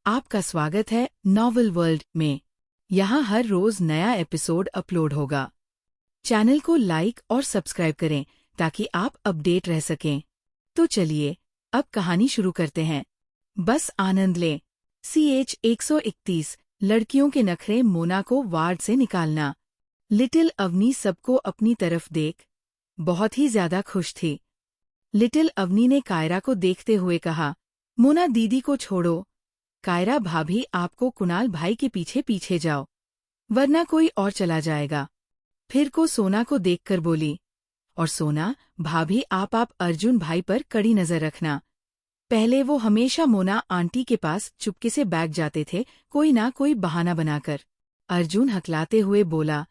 आपका स्वागत है नॉवल वर्ल्ड में। यहाँ हर रोज नया एपिसोड अपलोड होगा। चैनल को लाइक और सब्सक्राइब करें ताकि आप अपडेट रह सकें। तो चलिए अब कहानी शुरू करते हैं। बस आनंद लें। CH 131 लड़कियों के नखरे मोना को वार्ड से निकालना। लिटिल अवनी सबको अपनी तरफ देख बहुत ही ज्यादा खुश थी। लिटिल अवनी ने कायरा को देखते हुए कहा, मोना दीदी को छोड़ो। कायरा भाभी आपको कुणाल भाई के पीछे पीछे जाओ, वरना कोई और चला जाएगा। फिर को सोना को देखकर बोली, और सोना भाभी आप अर्जुन भाई पर कड़ी नजर रखना। पहले वो हमेशा मोना आंटी के पास चुपके से बैठ जाते थे, कोई ना कोई बहाना बनाकर। अर्जुन हकलाते हुए बोला,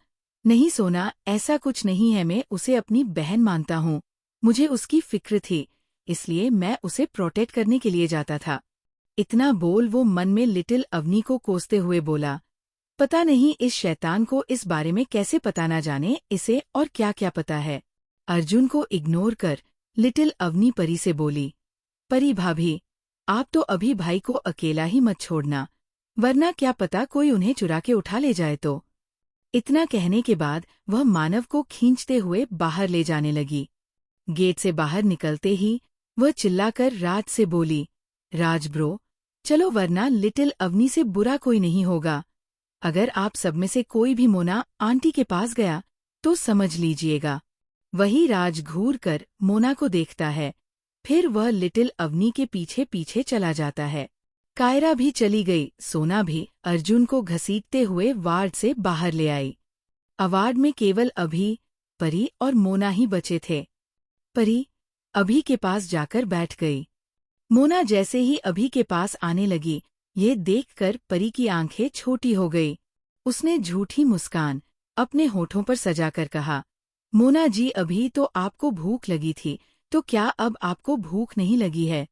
नहीं सोना, ऐसा कुछ नहीं है, मैं उसे अपनी बहन मानता हूँ। मुझे उसकी फिक्र थी, इसलिए मैं उसे प्रोटेक्ट करने के लिए जाता था। इतना बोल वो मन में लिटिल अवनी को कोसते हुए बोला, पता नहीं इस शैतान को इस बारे में कैसे पता ना जाने इसे और क्या क्या पता है। अर्जुन को इग्नोर कर लिटिल अवनी परी से बोली, परी भाभी आप तो अभी भाई को अकेला ही मत छोड़ना, वरना क्या पता कोई उन्हें चुरा के उठा ले जाए तो। इतना कहने के बाद वह मानव को खींचते हुए बाहर ले जाने लगी। गेट से बाहर निकलते ही वह चिल्लाकर राज से बोली, राज ब्रो चलो, वरना लिटिल अवनी से बुरा कोई नहीं होगा। अगर आप सब में से कोई भी मोना आंटी के पास गया तो समझ लीजिएगा। वही राज घूर कर मोना को देखता है, फिर वह लिटिल अवनी के पीछे पीछे चला जाता है। कायरा भी चली गई, सोना भी अर्जुन को घसीटते हुए वार्ड से बाहर ले आई। अवार्ड में केवल अभी, परी और मोना ही बचे थे। परी अभी के पास जाकर बैठ गई। मोना जैसे ही अभी के पास आने लगी, ये देखकर परी की आंखें छोटी हो गई। उसने झूठी मुस्कान अपने होठों पर सजाकर कहा, मोना जी अभी तो आपको भूख लगी थी, तो क्या अब आपको भूख नहीं लगी है?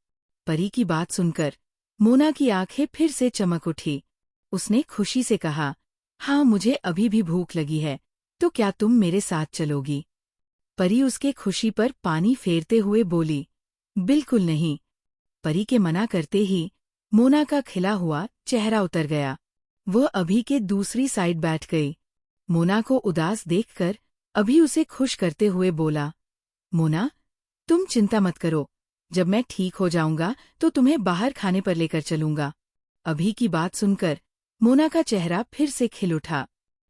परी की बात सुनकर मोना की आंखें फिर से चमक उठी। उसने खुशी से कहा, हाँ मुझे अभी भी भूख लगी है, तो क्या तुम मेरे साथ चलोगी? परी उसके खुशी पर पानी फेरते हुए बोली, बिल्कुल नहीं। परी के मना करते ही मोना का खिला हुआ चेहरा उतर गया। वह अभी के दूसरी साइड बैठ गई। मोना को उदास देखकर अभी उसे खुश करते हुए बोला, मोना तुम चिंता मत करो, जब मैं ठीक हो जाऊंगा तो तुम्हें बाहर खाने पर लेकर चलूंगा। अभी की बात सुनकर मोना का चेहरा फिर से खिल उठा।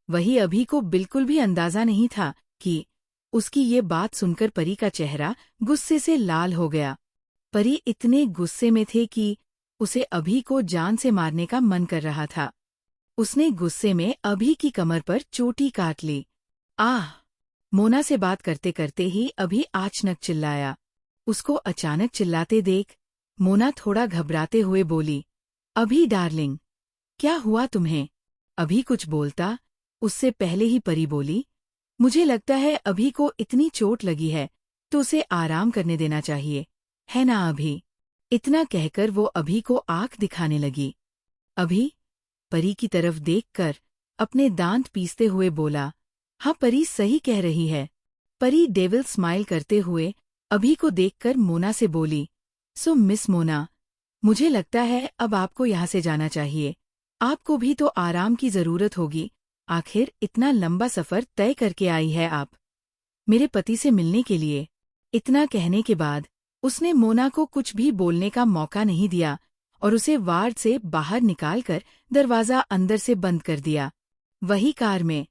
वही अभी को बिल्कुल भी अंदाजा नहीं था कि उसकी ये बात सुनकर परी का चेहरा गुस्से से लाल हो गया। परी इतने गुस्से में थे कि उसे अभी को जान से मारने का मन कर रहा था। उसने गुस्से में अभी की कमर पर चोटी काट ली। आह! मोना से बात करते करते ही अभी अचानक चिल्लाया। उसको अचानक चिल्लाते देख मोना थोड़ा घबराते हुए बोली, अभी डार्लिंग क्या हुआ तुम्हें? अभी कुछ बोलता उससे पहले ही परी बोली, मुझे लगता है अभी को इतनी चोट लगी है तो उसे आराम करने देना चाहिए, है ना अभी? इतना कहकर वो अभी को आंख दिखाने लगी। अभी परी की तरफ देखकर अपने दांत पीसते हुए बोला, हाँ परी सही कह रही है। परी डेविल स्माइल करते हुए अभी को देखकर मोना से बोली, सो मिस मोना, मुझे लगता है अब आपको यहाँ से जाना चाहिए। आपको भी तो आराम की जरूरत होगी, आखिर इतना लंबा सफर तय करके आई है आप मेरे पति से मिलने के लिए। इतना कहने के बाद उसने मोना को कुछ भी बोलने का मौका नहीं दिया और उसे वार्ड से बाहर निकालकर दरवाजा अंदर से बंद कर दिया। वही कार में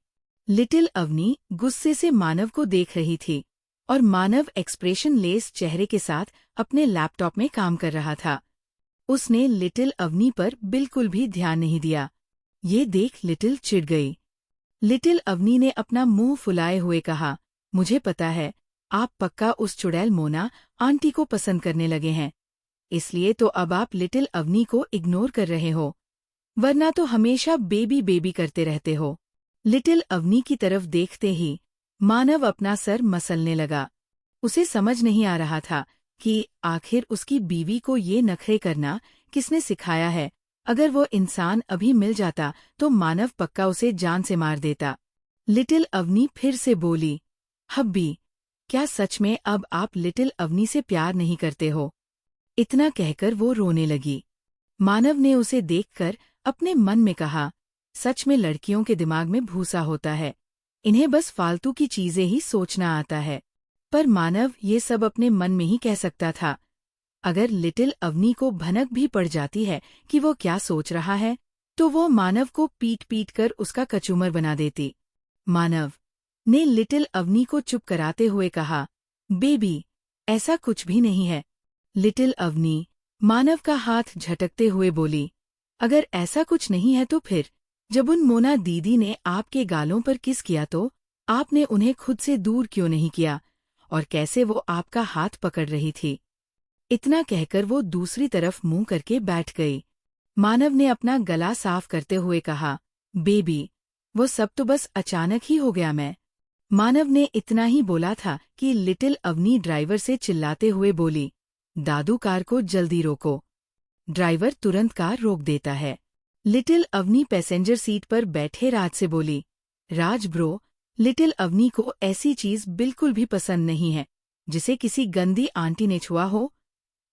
लिटिल अवनी गुस्से से मानव को देख रही थी और मानव एक्सप्रेशन लेस चेहरे के साथ अपने लैपटॉप में काम कर रहा था। उसने लिटिल अवनी पर बिल्कुल भी ध्यान नहीं दिया। ये देख लिटिल चिढ़ गई। लिटिल अवनी ने अपना मुंह फुलाए हुए कहा, मुझे पता है आप पक्का उस चुड़ैल मोना आंटी को पसंद करने लगे हैं, इसलिए तो अब आप लिटिल अवनी को इग्नोर कर रहे हो, वरना तो हमेशा बेबी बेबी करते रहते हो। लिटिल अवनी की तरफ देखते ही मानव अपना सर मसलने लगा। उसे समझ नहीं आ रहा था कि आखिर उसकी बीवी को ये नखरे करना किसने सिखाया है। अगर वो इंसान अभी मिल जाता तो मानव पक्का उसे जान से मार देता। लिटिल अवनी फिर से बोली, हब्बी क्या सच में अब आप लिटिल अवनी से प्यार नहीं करते हो? इतना कहकर वो रोने लगी। मानव ने उसे देखकर अपने मन में कहा, सच में लड़कियों के दिमाग में भूसा होता है, इन्हें बस फालतू की चीजें ही सोचना आता है। पर मानव ये सब अपने मन में ही कह सकता था। अगर लिटिल अवनी को भनक भी पड़ जाती है कि वो क्या सोच रहा है, तो वो मानव को पीट पीट कर उसका कचूमर बना देती। मानव ने लिटिल अवनी को चुप कराते हुए कहा, बेबी, ऐसा कुछ भी नहीं है। लिटिल अवनी मानव का हाथ झटकते हुए बोली, अगर ऐसा कुछ नहीं है तो फिर जब उन मोना दीदी ने आपके गालों पर किस किया तो आपने उन्हें खुद से दूर क्यों नहीं किया, और कैसे वो आपका हाथ पकड़ रही थी। इतना कहकर वो दूसरी तरफ मुंह करके बैठ गई। मानव ने अपना गला साफ करते हुए कहा, बेबी, वो सब तो बस अचानक ही हो गया। मानव ने इतना ही बोला था कि लिटिल अवनी ड्राइवर से चिल्लाते हुए बोली, दादू, कार को जल्दी रोको। ड्राइवर तुरंत कार रोक देता है। लिटिल अवनी पैसेंजर सीट पर बैठे राज से बोली, राज ब्रो, लिटिल अवनी को ऐसी चीज बिल्कुल भी पसंद नहीं है जिसे किसी गंदी आंटी ने छुआ हो।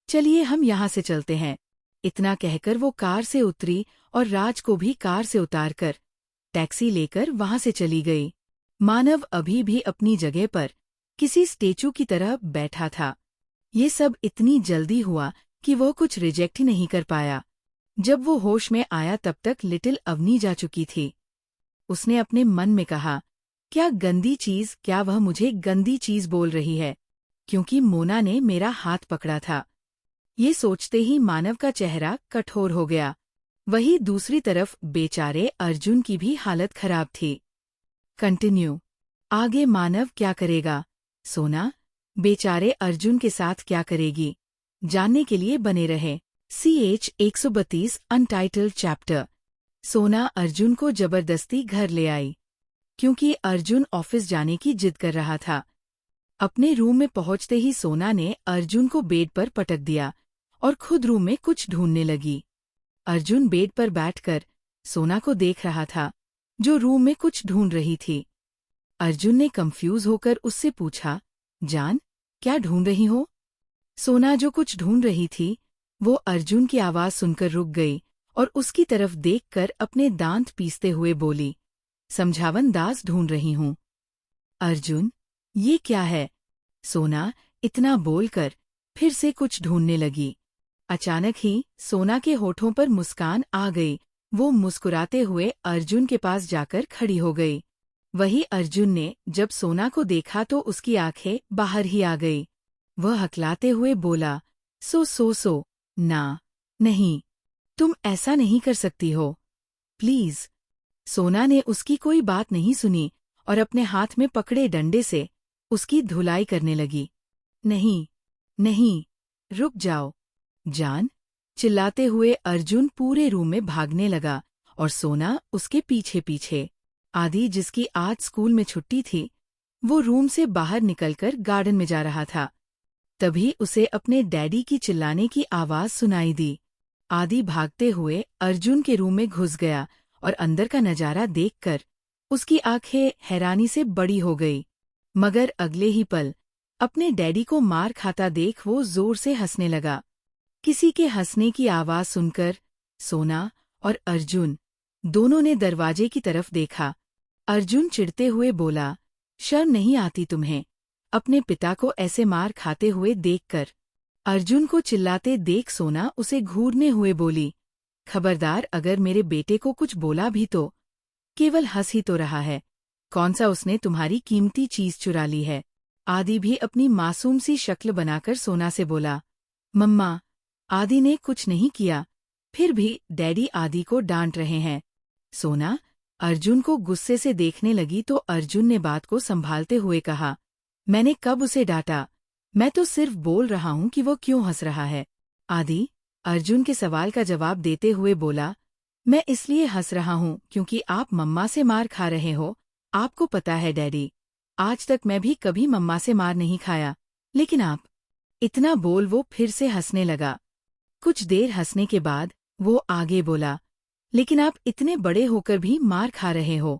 चलिए हम यहाँ से चलते हैं। इतना कहकर वो कार से उतरी और राज को भी कार से उतारकर टैक्सी लेकर वहां से चली गई। मानव अभी भी अपनी जगह पर किसी स्टेचू की तरह बैठा था। ये सब इतनी जल्दी हुआ कि वो कुछ रिजेक्ट ही नहीं कर पाया। जब वो होश में आया तब तक लिटिल अवनी जा चुकी थी। उसने अपने मन में कहा, क्या गंदी चीज, क्या वह मुझे गंदी चीज बोल रही है, क्योंकि मोना ने मेरा हाथ पकड़ा था। ये सोचते ही मानव का चेहरा कठोर हो गया। वहीं दूसरी तरफ बेचारे अर्जुन की भी हालत खराब थी। कंटिन्यू। आगे मानव क्या करेगा, सोना बेचारे अर्जुन के साथ क्या करेगी, जानने के लिए बने रहे। CH 132 untitled chapter. सोना अर्जुन को जबरदस्ती घर ले आई, क्योंकि अर्जुन ऑफिस जाने की जिद कर रहा था। अपने रूम में पहुंचते ही सोना ने अर्जुन को बेड पर पटक दिया और खुद रूम में कुछ ढूंढने लगी। अर्जुन बेड पर बैठकर सोना को देख रहा था, जो रूम में कुछ ढूंढ रही थी। अर्जुन ने कंफ्यूज होकर उससे पूछा, जान, क्या ढूंढ रही हो? सोना जो कुछ ढूंढ रही थी, वो अर्जुन की आवाज सुनकर रुक गई और उसकी तरफ देखकर अपने दांत पीसते हुए बोली, समझावन दास ढूंढ रही हूँ। अर्जुन, ये क्या है? सोना इतना बोलकर फिर से कुछ ढूंढने लगी। अचानक ही सोना के होठों पर मुस्कान आ गई। वो मुस्कुराते हुए अर्जुन के पास जाकर खड़ी हो गई। वही अर्जुन ने जब सोना को देखा तो उसकी आंखें बाहर ही आ गई। वह हकलाते हुए बोला, सो ना, नहीं, तुम ऐसा नहीं कर सकती हो, प्लीज। सोना ने उसकी कोई बात नहीं सुनी और अपने हाथ में पकड़े डंडे से उसकी धुलाई करने लगी। नहीं, नहीं, रुक जाओ, जान। चिल्लाते हुए अर्जुन पूरे रूम में भागने लगा और सोना उसके पीछे पीछे। आदि, जिसकी आज स्कूल में छुट्टी थी, वो रूम से बाहर निकलकर गार्डन में जा रहा था। तभी उसे अपने डैडी की चिल्लाने की आवाज सुनाई दी। आदि भागते हुए अर्जुन के रूम में घुस गया और अंदर का नजारा देखकर उसकी आंखें हैरानी से बड़ी हो गई। मगर अगले ही पल अपने डैडी को मार खाता देख वो जोर से हंसने लगा। किसी के हंसने की आवाज सुनकर सोना और अर्जुन दोनों ने दरवाजे की तरफ देखा। अर्जुन चिढ़ते हुए बोला, शर्म नहीं आती तुम्हें, अपने पिता को ऐसे मार खाते हुए देखकर? अर्जुन को चिल्लाते देख सोना उसे घूरने हुए बोली, खबरदार, अगर मेरे बेटे को कुछ बोला भी तो केवल हंस ही तो रहा है, कौन सा उसने तुम्हारी कीमती चीज चुरा ली है? आदि भी अपनी मासूम सी शक्ल बनाकर सोना से बोला, मम्मा, आदि ने कुछ नहीं किया, फिर भी डैडी आदि को डांट रहे हैं। सोना अर्जुन को गुस्से से देखने लगी तो अर्जुन ने बात को संभालते हुए कहा, मैंने कब उसे डांटा, मैं तो सिर्फ बोल रहा हूँ कि वो क्यों हंस रहा है। आदि अर्जुन के सवाल का जवाब देते हुए बोला, मैं इसलिए हंस रहा हूँ क्योंकि आप मम्मा से मार खा रहे हो। आपको पता है डैडी, आज तक मैं भी कभी मम्मा से मार नहीं खाया, लेकिन आप। इतना बोल वो फिर से हंसने लगा। कुछ देर हंसने के बाद वो आगे बोला, लेकिन आप इतने बड़े होकर भी मार खा रहे हो।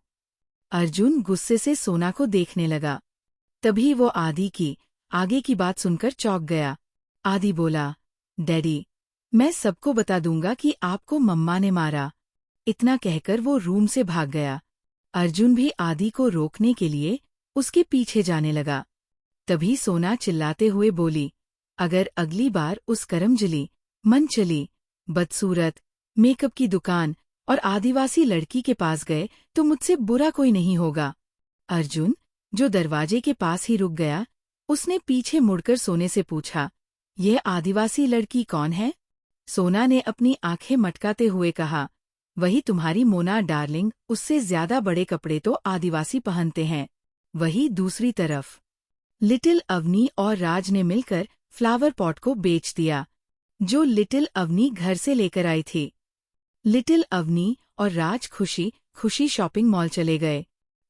अर्जुन गुस्से से सोना को देखने लगा। तभी वो आदि की आगे की बात सुनकर चौंक गया। आदि बोला, डैडी, मैं सबको बता दूंगा कि आपको मम्मा ने मारा। इतना कहकर वो रूम से भाग गया। अर्जुन भी आदि को रोकने के लिए उसके पीछे जाने लगा। तभी सोना चिल्लाते हुए बोली, अगर अगली बार उस करमजली, मनचली, बदसूरत, मेकअप की दुकान और आदिवासी लड़की के पास गए तो मुझसे बुरा कोई नहीं होगा। अर्जुन, जो दरवाजे के पास ही रुक गया, उसने पीछे मुड़कर सोने से पूछा, यह आदिवासी लड़की कौन है? सोना ने अपनी आंखें मटकाते हुए कहा, वही तुम्हारी मोना डार्लिंग, उससे ज्यादा बड़े कपड़े तो आदिवासी पहनते हैं। वही दूसरी तरफ लिटिल अवनी और राज ने मिलकर फ्लावर पॉट को बेच दिया, जो लिटिल अवनी घर से लेकर आई थी। लिटिल अवनी और राज खुशी खुशी शॉपिंग मॉल चले गए।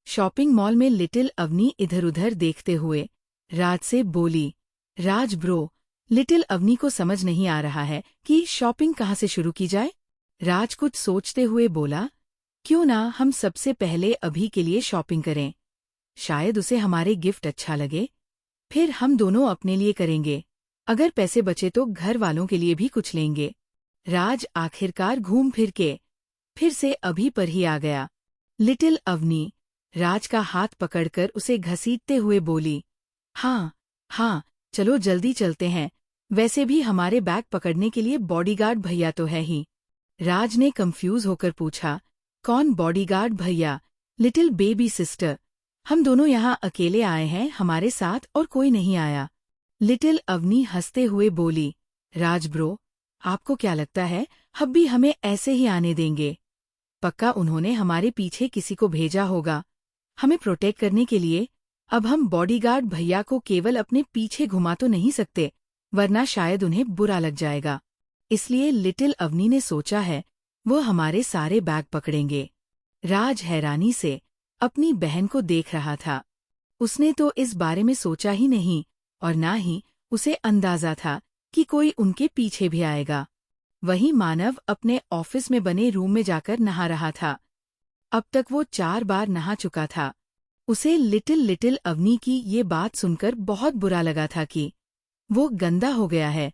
शॉपिंग मॉल में लिटिल अवनी इधर उधर देखते हुए राज से बोली, राज ब्रो, लिटिल अवनी को समझ नहीं आ रहा है कि शॉपिंग कहाँ से शुरू की जाए। राज कुछ सोचते हुए बोला, क्यों ना हम सबसे पहले अभी के लिए शॉपिंग करें, शायद उसे हमारे गिफ्ट अच्छा लगे, फिर हम दोनों अपने लिए करेंगे, अगर पैसे बचे तो घर वालों के लिए भी कुछ लेंगे। राज आखिरकार घूम फिर के फिर से अभी पर ही आ गया। लिटिल अवनी राज का हाथ पकड़कर उसे घसीटते हुए बोली, हाँ हाँ, चलो जल्दी चलते हैं, वैसे भी हमारे बैग पकड़ने के लिए बॉडीगार्ड भैया तो है ही। राज ने कंफ्यूज होकर पूछा, कौन बॉडीगार्ड भैया? लिटिल बेबी सिस्टर, हम दोनों यहाँ अकेले आए हैं, हमारे साथ और कोई नहीं आया। लिटिल अवनी हंसते हुए बोली, राज ब्रो, आपको क्या लगता है हब्बी हमें ऐसे ही आने देंगे? पक्का उन्होंने हमारे पीछे किसी को भेजा होगा, हमें प्रोटेक्ट करने के लिए। अब हम बॉडीगार्ड भैया को केवल अपने पीछे घुमा तो नहीं सकते, वरना शायद उन्हें बुरा लग जाएगा। इसलिए लिटिल अवनी ने सोचा है वो हमारे सारे बैग पकड़ेंगे। राज हैरानी से अपनी बहन को देख रहा था। उसने तो इस बारे में सोचा ही नहीं और ना ही उसे अंदाजा था कि कोई उनके पीछे भी आएगा। वहीं मानव अपने ऑफिस में बने रूम में जाकर नहा रहा था। अब तक वो 4 बार नहा चुका था। उसे लिटिल अवनी की ये बात सुनकर बहुत बुरा लगा था कि वो गंदा हो गया है।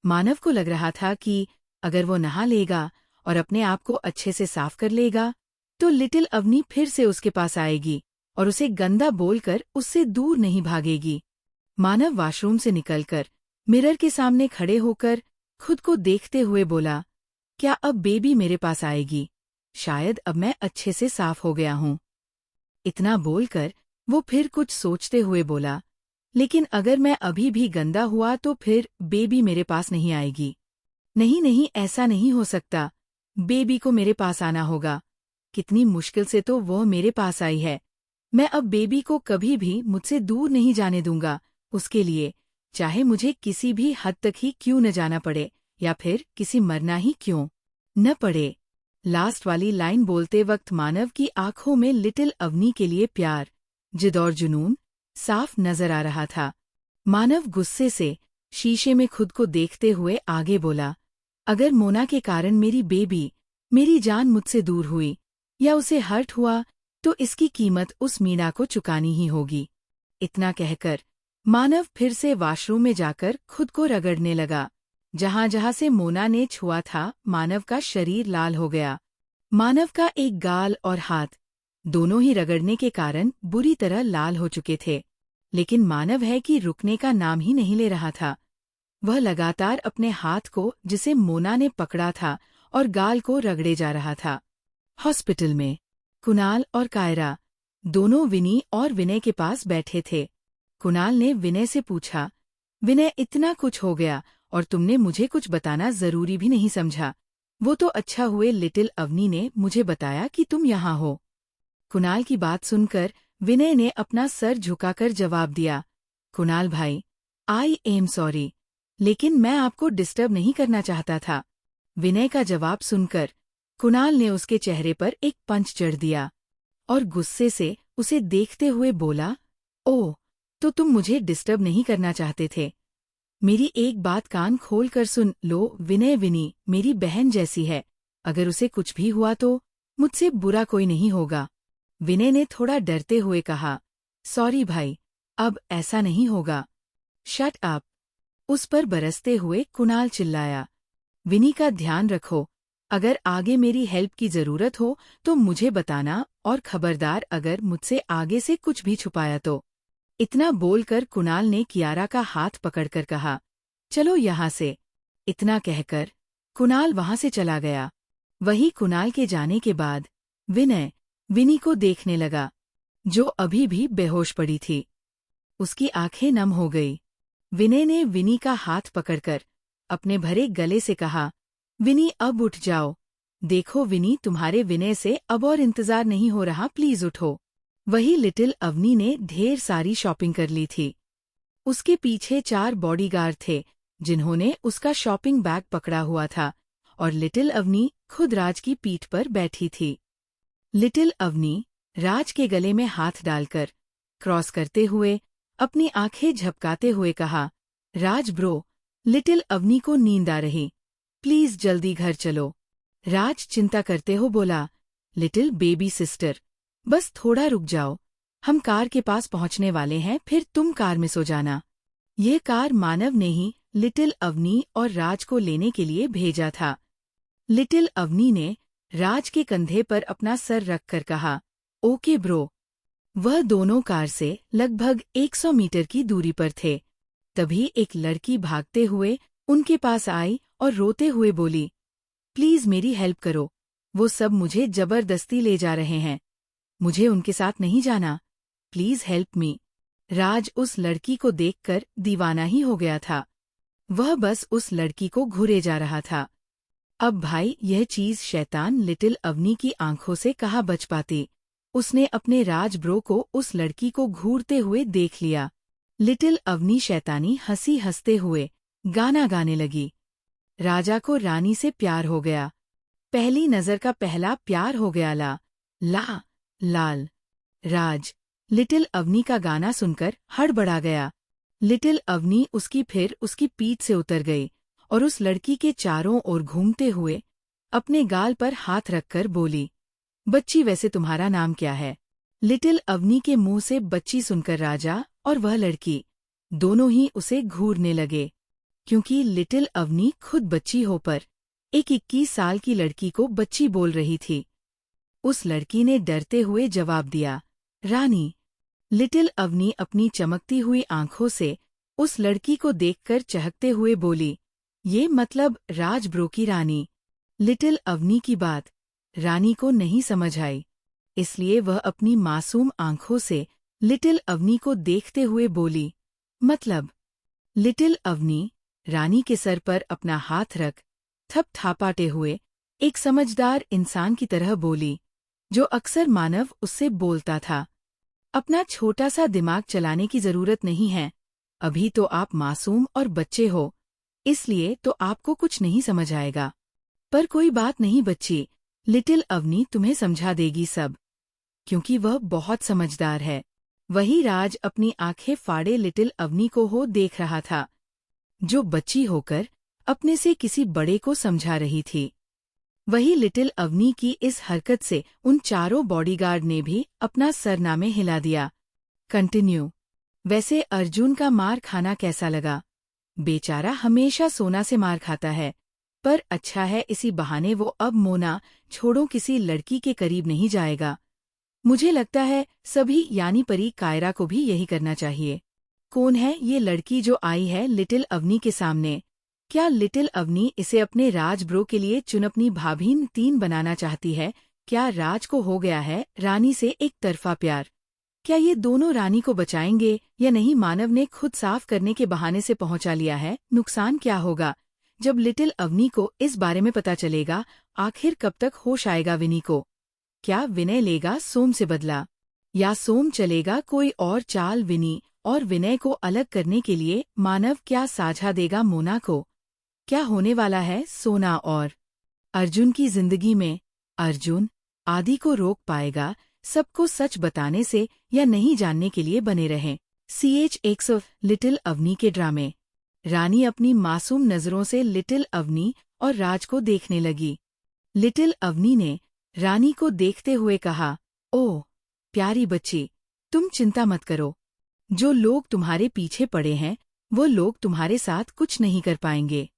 मानव को लग रहा था कि अगर वो नहा लेगा और अपने आप को अच्छे से साफ कर लेगा तो लिटिल अवनी फिर से उसके पास आएगी और उसे गंदा बोलकर उससे दूर नहीं भागेगी। मानव वॉशरूम से निकलकर मिरर के सामने खड़े होकर खुद को देखते हुए बोला, क्या अब बेबी मेरे पास आएगी? शायद अब मैं अच्छे से साफ हो गया हूँ। इतना बोलकर वो फिर कुछ सोचते हुए बोला, लेकिन अगर मैं अभी भी गंदा हुआ तो फिर बेबी मेरे पास नहीं आएगी। नहीं नहीं, ऐसा नहीं हो सकता, बेबी को मेरे पास आना होगा। कितनी मुश्किल से तो वो मेरे पास आई है। मैं अब बेबी को कभी भी मुझसे दूर नहीं जाने दूंगा, उसके लिए चाहे मुझे किसी भी हद तक ही क्यों न जाना पड़े या फिर किसी मरना ही क्यों न पड़े। लास्ट वाली लाइन बोलते वक्त मानव की आंखों में लिटिल अवनी के लिए प्यार, जिद और जुनून साफ नजर आ रहा था। मानव गुस्से से शीशे में खुद को देखते हुए आगे बोला, अगर मोना के कारण मेरी बेबी, मेरी जान मुझसे दूर हुई या उसे हर्ट हुआ तो इसकी कीमत उस मीना को चुकानी ही होगी। इतना कहकर मानव फिर से वॉशरूम में जाकर खुद को रगड़ने लगा। जहां जहां से मोना ने छुआ था, मानव का शरीर लाल हो गया। मानव का एक गाल और हाथ दोनों ही रगड़ने के कारण बुरी तरह लाल हो चुके थे, लेकिन मानव है कि रुकने का नाम ही नहीं ले रहा था। वह लगातार अपने हाथ को जिसे मोना ने पकड़ा था और गाल को रगड़े जा रहा था। हॉस्पिटल में कुणाल और कायरा दोनों विनी और विनय के पास बैठे थे। कुणाल ने विनय से पूछा, विनय, इतना कुछ हो गया और तुमने मुझे कुछ बताना जरूरी भी नहीं समझा? वो तो अच्छा हुए लिटिल अवनी ने मुझे बताया कि तुम यहाँ हो। कुणाल की बात सुनकर विनय ने अपना सर झुकाकर जवाब दिया, कुणाल भाई, आई एम सॉरी, लेकिन मैं आपको डिस्टर्ब नहीं करना चाहता था। विनय का जवाब सुनकर कुणाल ने उसके चेहरे पर एक पंच जड़ दिया और गुस्से से उसे देखते हुए बोला, ओह, तो तुम मुझे डिस्टर्ब नहीं करना चाहते थे? मेरी एक बात कान खोल कर सुन लो विनय, विनी मेरी बहन जैसी है, अगर उसे कुछ भी हुआ तो मुझसे बुरा कोई नहीं होगा। विनय ने थोड़ा डरते हुए कहा, सॉरी भाई, अब ऐसा नहीं होगा। शट अप, उस पर बरसते हुए कुणाल चिल्लाया। विनी का ध्यान रखो। अगर आगे मेरी हेल्प की जरूरत हो तो मुझे बताना, और खबरदार अगर मुझसे आगे से कुछ भी छुपाया तो। इतना बोलकर कुणाल ने कियारा का हाथ पकड़कर कहा, चलो यहाँ से। इतना कहकर कुणाल वहां से चला गया। वही कुणाल के जाने के बाद विनय विनी को देखने लगा, जो अभी भी बेहोश पड़ी थी। उसकी आंखें नम हो गई। विनय ने विनी का हाथ पकड़कर अपने भरे गले से कहा, विनी अब उठ जाओ। देखो विनी, तुम्हारे विनय से अब और इंतजार नहीं हो रहा, प्लीज उठो। वही लिटिल अवनी ने ढेर सारी शॉपिंग कर ली थी। उसके पीछे 4 बॉडीगार्ड थे जिन्होंने उसका शॉपिंग बैग पकड़ा हुआ था, और लिटिल अवनी खुद राज की पीठ पर बैठी थी। लिटिल अवनी राज के गले में हाथ डालकर क्रॉस करते हुए अपनी आंखें झपकाते हुए कहा, राज ब्रो। लिटिल अवनी को नींद आ रही, प्लीज जल्दी घर चलो। राज चिंता करते हो बोला, लिटिल बेबी सिस्टर, बस थोड़ा रुक जाओ, हम कार के पास पहुंचने वाले हैं, फिर तुम कार में सो जाना। यह कार मानव ने ही लिटिल अवनी और राज को लेने के लिए भेजा था। लिटिल अवनी ने राज के कंधे पर अपना सर रखकर कहा, ओके ब्रो। वह दोनों कार से लगभग 100 मीटर की दूरी पर थे। तभी एक लड़की भागते हुए उनके पास आई और रोते हुए बोली, प्लीज मेरी हेल्प करो, वो सब मुझे जबरदस्ती ले जा रहे हैं, मुझे उनके साथ नहीं जाना, प्लीज हेल्प मी। राज उस लड़की को देखकर दीवाना ही हो गया था। वह बस उस लड़की को घूरे जा रहा था। अब भाई, यह चीज शैतान लिटिल अवनी की आंखों से कहाँ बच पाती। उसने अपने राज ब्रो को उस लड़की को घूरते हुए देख लिया। लिटिल अवनी शैतानी हंसी हंसते हुए गाना गाने लगी, राजा को रानी से प्यार हो गया, पहली नजर का पहला प्यार हो गया, ला ला लाल। राज लिटिल अवनी का गाना सुनकर हड़बड़ा गया। लिटिल अवनी उसकी पीठ से उतर गई और उस लड़की के चारों ओर घूमते हुए अपने गाल पर हाथ रखकर बोली, बच्ची वैसे तुम्हारा नाम क्या है? लिटिल अवनी के मुंह से बच्ची सुनकर राजा और वह लड़की दोनों ही उसे घूरने लगे, क्योंकि लिटिल अवनी खुद बच्ची होकर एक 21 साल की लड़की को बच्ची बोल रही थी। उस लड़की ने डरते हुए जवाब दिया, रानी। लिटिल अवनी अपनी चमकती हुई आंखों से उस लड़की को देखकर चहकते हुए बोली, ये मतलब राज ब्रो की रानी। लिटिल अवनी की बात रानी को नहीं समझ आई, इसलिए वह अपनी मासूम आंखों से लिटिल अवनी को देखते हुए बोली, मतलब? लिटिल अवनी रानी के सर पर अपना हाथ रख थपथापाते हुए एक समझदार इंसान की तरह बोली, जो अक्सर मानव उससे बोलता था, अपना छोटा सा दिमाग चलाने की जरूरत नहीं है, अभी तो आप मासूम और बच्चे हो, इसलिए तो आपको कुछ नहीं समझ आएगा। पर कोई बात नहीं बच्ची, लिटिल अवनी तुम्हें समझा देगी सब, क्योंकि वह बहुत समझदार है। वही राज अपनी आंखें फाड़े लिटिल अवनी को हो देख रहा था, जो बच्ची होकर अपने से किसी बड़े को समझा रही थी। वही लिटिल अवनी की इस हरकत से उन चारों बॉडीगार्ड ने भी अपना सरनामे हिला दिया। कंटिन्यू। वैसे अर्जुन का मार खाना कैसा लगा? बेचारा हमेशा सोना से मार खाता है, पर अच्छा है इसी बहाने वो अब मोना छोड़ो किसी लड़की के करीब नहीं जाएगा। मुझे लगता है सभी यानी परी कायरा को भी यही करना चाहिए। कौन है ये लड़की जो आई है लिटिल अवनी के सामने? क्या लिटिल अवनी इसे अपने राज ब्रो के लिए चुनपनी भाभीन 3 बनाना चाहती है? क्या राज को हो गया है रानी से एक तरफा प्यार? क्या ये दोनों रानी को बचाएंगे या नहीं? मानव ने खुद साफ करने के बहाने से पहुंचा लिया है। नुकसान क्या होगा जब लिटिल अवनी को इस बारे में पता चलेगा? आखिर कब तक होश आएगा विनी को? क्या विनय लेगा सोम से बदला, या सोम चलेगा कोई और चाल? विनी और विनय को अलग करने के लिए मानव क्या साझा देगा मोना को? क्या होने वाला है सोना और अर्जुन की जिंदगी में? अर्जुन आदि को रोक पाएगा सबको सच बताने से या नहीं जानने के लिए बने रहें CH100 लिटिल अवनी के ड्रामे। रानी अपनी मासूम नजरों से लिटिल अवनी और राज को देखने लगी। लिटिल अवनी ने रानी को देखते हुए कहा, ओह प्यारी बच्ची, तुम चिंता मत करो, जो लोग तुम्हारे पीछे पड़े हैं वो लोग तुम्हारे साथ कुछ नहीं कर पाएंगे।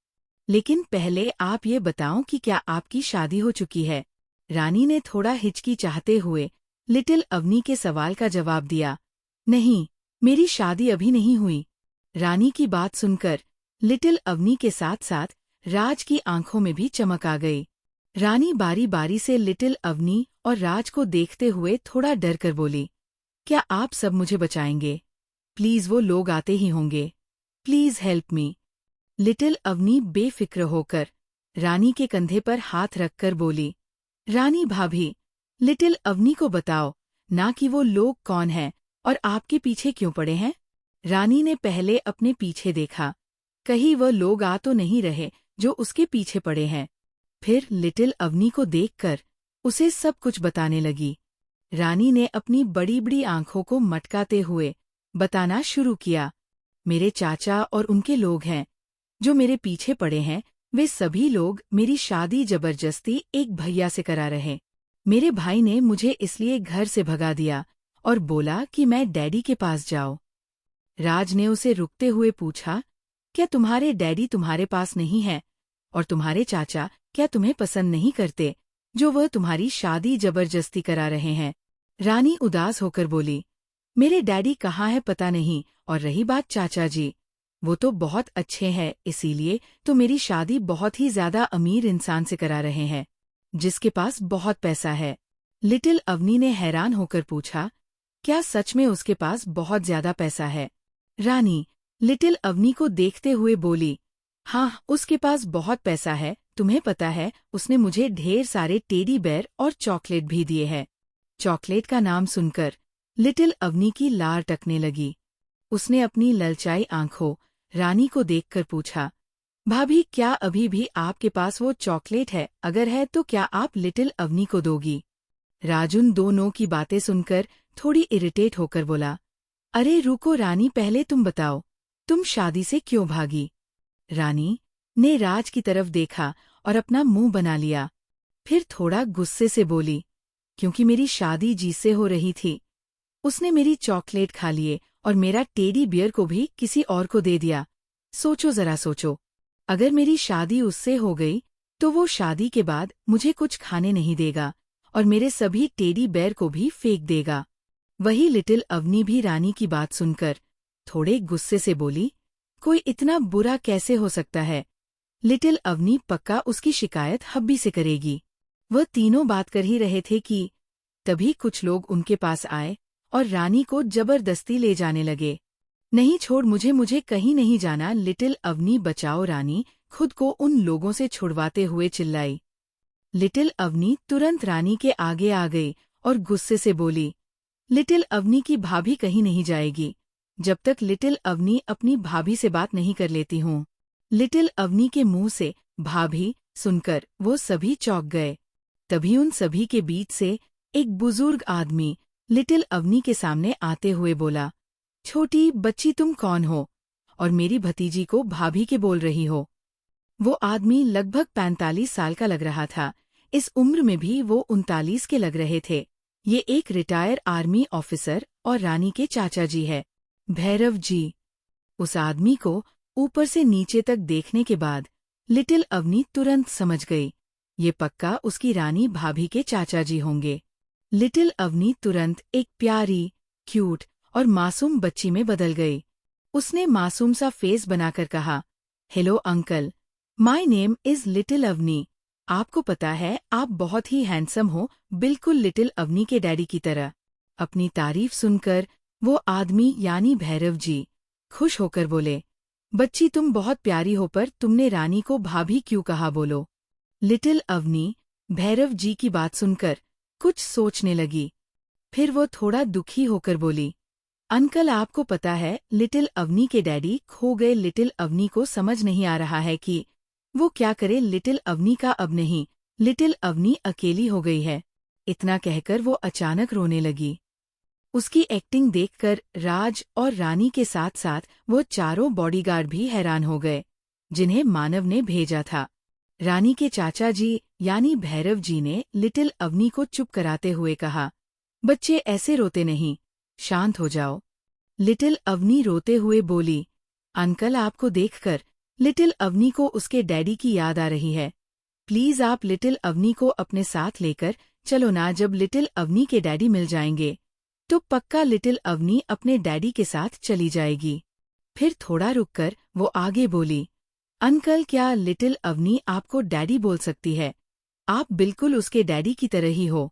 लेकिन पहले आप ये बताओ कि क्या आपकी शादी हो चुकी है? रानी ने थोड़ा हिचकिचाते हुए लिटिल अवनी के सवाल का जवाब दिया। नहीं, मेरी शादी अभी नहीं हुई। रानी की बात सुनकर लिटिल अवनी के साथ साथ राज की आंखों में भी चमक आ गई। रानी बारी बारी से लिटिल अवनी और राज को देखते हुए थोड़ा डर कर बोली, क्या आप सब मुझे बचाएंगे? प्लीज, वो लोग आते ही होंगे। Please help me. Little Avni बेफिक्र होकर रानी के कंधे पर हाथ रखकर बोली, रानी भाभी, लिटिल अवनी को बताओ ना कि वो लोग कौन हैं और आपके पीछे क्यों पड़े हैं। रानी ने पहले अपने पीछे देखा, कहीं वह लोग आ तो नहीं रहे जो उसके पीछे पड़े हैं। फिर लिटिल अवनी को देखकर उसे सब कुछ बताने लगी। रानी ने अपनी बड़ी बड़ी आंखों को मटकाते हुए बताना शुरू किया, मेरे चाचा और उनके लोग हैं जो मेरे पीछे पड़े हैं। वे सभी लोग मेरी शादी जबरदस्ती एक भैया से करा रहे। मेरे भाई ने मुझे इसलिए घर से भगा दिया और बोला कि मैं डैडी के पास जाओ। राज ने उसे रुकते हुए पूछा, क्या तुम्हारे डैडी तुम्हारे पास नहीं है और तुम्हारे चाचा क्या तुम्हें पसंद नहीं करते जो वह तुम्हारी शादी जबरदस्ती करा रहे हैं? रानी उदास होकर बोली, मेरे डैडी कहाँ है पता नहीं, और रही बात चाचा जी, वो तो बहुत अच्छे हैं, इसीलिए तो मेरी शादी बहुत ही ज्यादा अमीर इंसान से करा रहे हैं जिसके पास बहुत पैसा है। लिटिल अवनी ने हैरान होकर पूछा, क्या सच में उसके पास बहुत ज्यादा पैसा है? रानी लिटिल अवनी को देखते हुए बोली, हाँ, उसके पास बहुत पैसा है। तुम्हें पता है, उसने मुझे ढेर सारे टेडी बेयर और चॉकलेट भी दिए हैं। चॉकलेट का नाम सुनकर लिटिल अवनी की लार टकने लगी। उसने अपनी ललचाई आंखों रानी को देखकर पूछा, भाभी, क्या अभी भी आपके पास वो चॉकलेट है? अगर है तो क्या आप लिटिल अवनी को दोगी? राजुन दोनों की बातें सुनकर थोड़ी इरिटेट होकर बोला, अरे रुको रानी, पहले तुम बताओ, तुम शादी से क्यों भागी? रानी ने राज की तरफ देखा और अपना मुंह बना लिया। फिर थोड़ा गुस्से से बोली, क्योंकि मेरी शादी जिससे हो रही थी उसने मेरी चॉकलेट खा लिए और मेरा टेडी बियर को भी किसी और को दे दिया। सोचो जरा सोचो, अगर मेरी शादी उससे हो गई तो वो शादी के बाद मुझे कुछ खाने नहीं देगा और मेरे सभी टेडी बेयर को भी फेंक देगा। वही लिटिल अवनी भी रानी की बात सुनकर थोड़े गुस्से से बोली, कोई इतना बुरा कैसे हो सकता है? लिटिल अवनी पक्का उसकी शिकायत हब्बी से करेगी। वह तीनों बात कर ही रहे थे कि तभी कुछ लोग उनके पास आए और रानी को जबरदस्ती ले जाने लगे। नहीं, छोड़ मुझे, मुझे कहीं नहीं जाना। लिटिल अवनी बचाओ। रानी खुद को उन लोगों से छुड़वाते हुए चिल्लाई। लिटिल अवनी तुरंत रानी के आगे आ गई और गुस्से से बोली, लिटिल अवनी की भाभी कहीं नहीं जाएगी जब तक लिटिल अवनी अपनी भाभी से बात नहीं कर लेती हूँ। लिटिल अवनी के मुंह से भाभी सुनकर वो सभी चौंक गए। तभी उन सभी के बीच से एक बुजुर्ग आदमी लिटिल अवनी के सामने आते हुए बोला, छोटी बच्ची, तुम कौन हो और मेरी भतीजी को भाभी के बोल रही हो? वो आदमी लगभग 45 साल का लग रहा था। इस उम्र में भी वो 39 के लग रहे थे। ये एक रिटायर आर्मी ऑफिसर और रानी के चाचा जी है, भैरव जी। उस आदमी को ऊपर से नीचे तक देखने के बाद लिटिल अवनी तुरंत समझ गई, ये पक्का उसकी रानी भाभी के चाचा जी होंगे। लिटिल अवनी तुरंत एक प्यारी, क्यूट और मासूम बच्ची में बदल गई। उसने मासूम सा फेस बनाकर कहा, hello uncle, my name is little Avni. आपको पता है आप बहुत ही हैंडसम हो, बिल्कुल लिटिल अवनी के डैडी की तरह। अपनी तारीफ सुनकर वो आदमी यानी भैरव जी खुश होकर बोले, बच्ची तुम बहुत प्यारी हो, पर तुमने रानी को भाभी क्यों कहा बोलो? लिटिल अवनी भैरव जी की बात सुनकर कुछ सोचने लगी। फिर वो थोड़ा दुखी होकर बोली, अंकल आपको पता है लिटिल अवनी के डैडी खो गए। लिटिल अवनी को समझ नहीं आ रहा है कि वो क्या करे। लिटिल अवनी का अब नहीं, लिटिल अवनी अकेली हो गई है। इतना कहकर वो अचानक रोने लगी। उसकी एक्टिंग देखकर राज और रानी के साथ साथ वो चारों बॉडीगार्ड भी हैरान हो गए जिन्हें मानव ने भेजा था। रानी के चाचा जी यानी भैरव जी ने लिटिल अवनी को चुप कराते हुए कहा, बच्चे ऐसे रोते नहीं, शांत हो जाओ। लिटिल अवनी रोते हुए बोली, अंकल आपको देखकर लिटिल अवनी को उसके डैडी की याद आ रही है। प्लीज आप लिटिल अवनी को अपने साथ लेकर चलो ना। जब लिटिल अवनी के डैडी मिल जाएंगे तो पक्का लिटिल अवनी अपने डैडी के साथ चली जाएगी। फिर थोड़ा रुककर वो आगे बोली, अंकल क्या लिटिल अवनी आपको डैडी बोल सकती है? आप बिल्कुल उसके डैडी की तरह ही हो।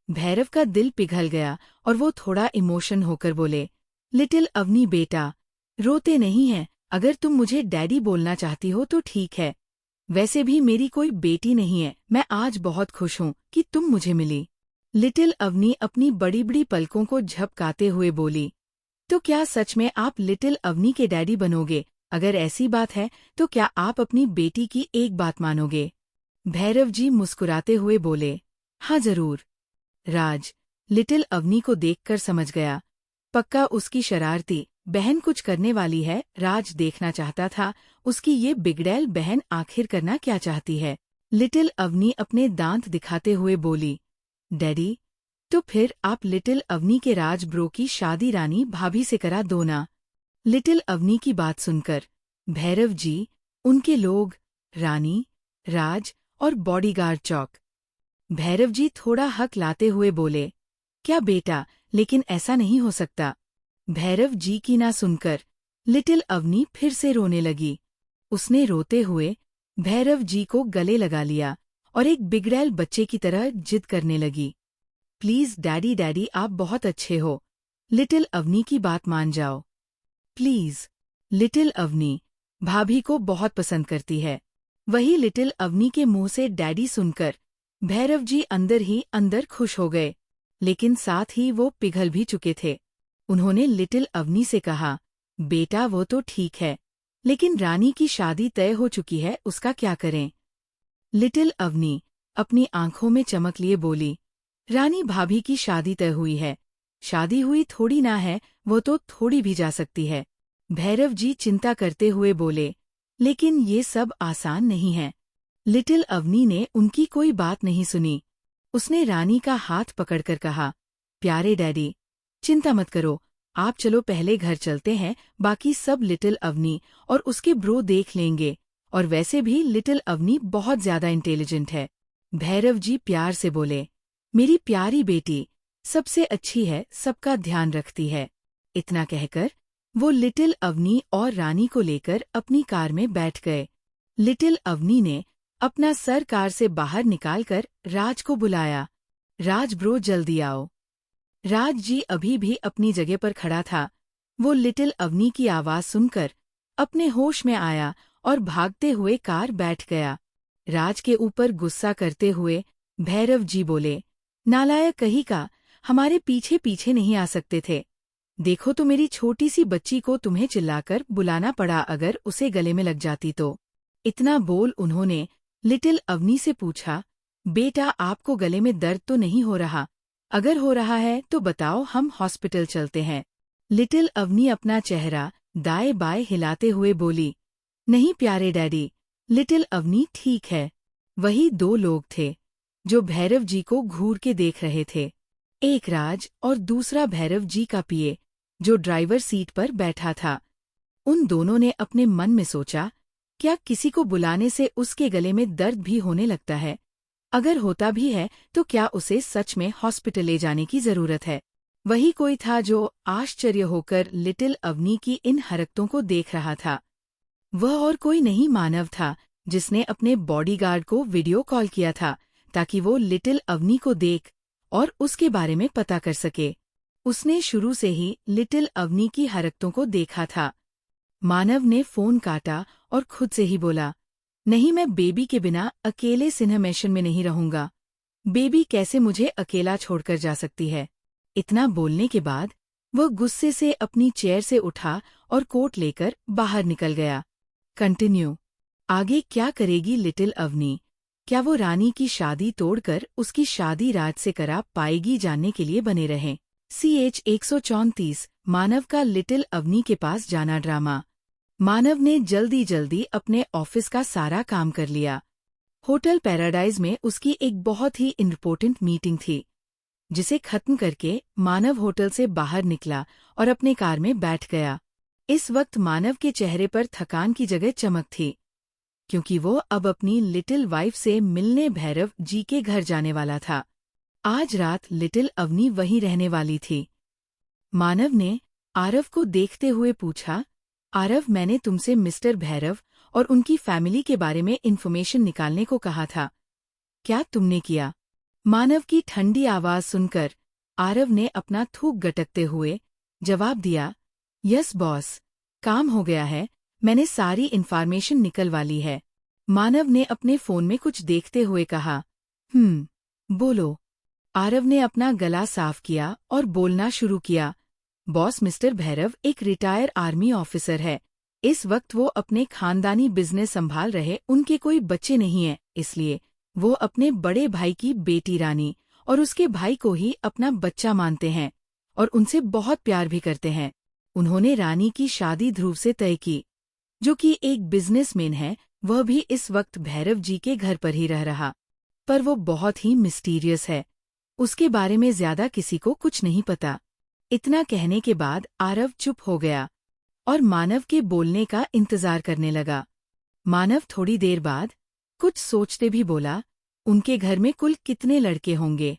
भैरव का दिल पिघल गया और वो थोड़ा इमोशन होकर बोले, लिटिल अवनी बेटा, रोते नहीं हैं। अगर तुम मुझे डैडी बोलना चाहती हो तो ठीक है। वैसे भी मेरी कोई बेटी नहीं है। मैं आज बहुत खुश हूँ कि तुम मुझे मिली। लिटिल अवनी अपनी बड़ी बड़ी पलकों को झपकाते हुए बोली, तो क्या सच में आप लिटिल अवनी के डैडी बनोगे? अगर ऐसी बात है तो क्या आप अपनी बेटी की एक बात मानोगे? भैरव जी मुस्कुराते हुए बोले, हाँ जरूर। राज लिटिल अवनी को देखकर समझ गया, पक्का उसकी शरारती बहन कुछ करने वाली है। राज देखना चाहता था उसकी ये बिगड़ैल बहन आखिर करना क्या चाहती है। लिटिल अवनी अपने दांत दिखाते हुए बोली, डैडी, तो फिर आप लिटिल अवनी के राज ब्रो की शादी रानी भाभी से करा दो ना। लिटिल अवनी की बात सुनकर भैरव जी, उनके लोग, रानी, राज और बॉडीगार्ड चौक। भैरव जी थोड़ा हक लाते हुए बोले, क्या बेटा, लेकिन ऐसा नहीं हो सकता। भैरव जी की ना सुनकर लिटिल अवनी फिर से रोने लगी। उसने रोते हुए भैरव जी को गले लगा लिया और एक बिगड़ैल बच्चे की तरह जिद करने लगी, प्लीज डैडी डैडी आप बहुत अच्छे हो, लिटिल अवनी की बात मान जाओ प्लीज। लिटिल अवनी भाभी को बहुत पसंद करती है। वही लिटिल अवनी के मुंह से डैडी सुनकर भैरव जी अंदर ही अंदर खुश हो गए, लेकिन साथ ही वो पिघल भी चुके थे। उन्होंने लिटिल अवनी से कहा, बेटा वो तो ठीक है, लेकिन रानी की शादी तय हो चुकी है, उसका क्या करें? लिटिल अवनी अपनी आंखों में चमक लिए बोली, रानी भाभी की शादी तय हुई है, शादी हुई थोड़ी ना है, वो तो थोड़ी भी जा सकती है। भैरव जी चिंता करते हुए बोले, लेकिन ये सब आसान नहीं है। लिटिल अवनी ने उनकी कोई बात नहीं सुनी। उसने रानी का हाथ पकड़कर कहा, प्यारे डैडी, चिंता मत करो, आप चलो पहले घर चलते हैं, बाकी सब लिटिल अवनी और उसके ब्रो देख लेंगे। और वैसे भी लिटिल अवनी बहुत ज्यादा इंटेलिजेंट है। भैरव जी प्यार से बोले, मेरी प्यारी बेटी सबसे अच्छी है, सबका ध्यान रखती है। इतना कहकर वो लिटिल अवनी और रानी को लेकर अपनी कार में बैठ गए। लिटिल अवनी ने अपना सर कार से बाहर निकालकर राज को बुलाया, राज ब्रो जल्दी आओ। राज जी अभी भी अपनी जगह पर खड़ा था। वो लिटिल अवनी की आवाज सुनकर अपने होश में आया और भागते हुए कार बैठ गया। राज के ऊपर गुस्सा करते हुए भैरव जी बोले, नालायक कहीं का, हमारे पीछे पीछे नहीं आ सकते थे। देखो तो मेरी छोटी सी बच्ची को तुम्हें चिल्लाकर बुलाना पड़ा, अगर उसे गले में लग जाती तो। इतना बोल उन्होंने लिटिल अवनी से पूछा, बेटा आपको गले में दर्द तो नहीं हो रहा? अगर हो रहा है तो बताओ, हम हॉस्पिटल चलते हैं। लिटिल अवनी अपना चेहरा दाएं बाएं हिलाते हुए बोली, नहीं प्यारे डैडी, लिटिल अवनी ठीक है। वही दो लोग थे जो भैरव जी को घूर के देख रहे थे, एक राज और दूसरा भैरव जी का पिए जो ड्राइवर सीट पर बैठा था। उन दोनों ने अपने मन में सोचा, क्या किसी को बुलाने से उसके गले में दर्द भी होने लगता है? अगर होता भी है तो क्या उसे सच में हॉस्पिटल ले जाने की जरूरत है? वही कोई था जो आश्चर्य होकर लिटिल अवनी की इन हरकतों को देख रहा था। वह और कोई नहीं मानव था जिसने अपने बॉडीगार्ड को वीडियो कॉल किया था ताकि वो लिटिल अवनी को देख और उसके बारे में पता कर सके। उसने शुरू से ही लिटिल अवनी की हरकतों को देखा था। मानव ने फोन काटा और खुद से ही बोला, नहीं, मैं बेबी के बिना अकेले सिन्हमेशन में नहीं रहूंगा। बेबी कैसे मुझे अकेला छोड़कर जा सकती है? इतना बोलने के बाद वह गुस्से से अपनी चेयर से उठा और कोट लेकर बाहर निकल गया। कंटिन्यू। आगे क्या करेगी लिटिल अवनी? क्या वो रानी की शादी तोड़कर उसकी शादी राज से करा पाएगी? जानने के लिए बने रहें। CH 134 मानव का लिटिल अवनी के पास जाना ड्रामा। मानव ने जल्दी जल्दी अपने ऑफिस का सारा काम कर लिया। होटल पैराडाइज में उसकी एक बहुत ही इम्पोर्टेंट मीटिंग थी, जिसे खत्म करके मानव होटल से बाहर निकला और अपने कार में बैठ गया। इस वक्त मानव के चेहरे पर थकान की जगह चमक थी, क्योंकि वो अब अपनी लिटिल वाइफ से मिलने भैरव जी के घर जाने वाला था। आज रात लिटिल अवनी वहीं रहने वाली थी। मानव ने आरव को देखते हुए पूछा, आरव, मैंने तुमसे मिस्टर भैरव और उनकी फैमिली के बारे में इन्फॉर्मेशन निकालने को कहा था, क्या तुमने किया? मानव की ठंडी आवाज सुनकर आरव ने अपना थूक गटकते हुए जवाब दिया, यस बॉस, काम हो गया है, मैंने सारी इन्फॉर्मेशन निकलवा ली है। मानव ने अपने फोन में कुछ देखते हुए कहा, बोलो। आरव ने अपना गला साफ किया और बोलना शुरू किया, बॉस, मिस्टर भैरव एक रिटायर आर्मी ऑफिसर है। इस वक्त वो अपने खानदानी बिजनेस संभाल रहे, उनके कोई बच्चे नहीं हैं, इसलिए वो अपने बड़े भाई की बेटी रानी और उसके भाई को ही अपना बच्चा मानते हैं और उनसे बहुत प्यार भी करते हैं। उन्होंने रानी की शादी ध्रुव से तय की, जो कि एक बिजनेसमैन है। वह भी इस वक्त भैरव जी के घर पर ही रह रहा, पर वो बहुत ही मिस्टीरियस है। उसके बारे में ज्यादा किसी को कुछ नहीं पता। इतना कहने के बाद आरव चुप हो गया और मानव के बोलने का इंतजार करने लगा। मानव थोड़ी देर बाद कुछ सोचते भी बोला, उनके घर में कुल कितने लड़के होंगे?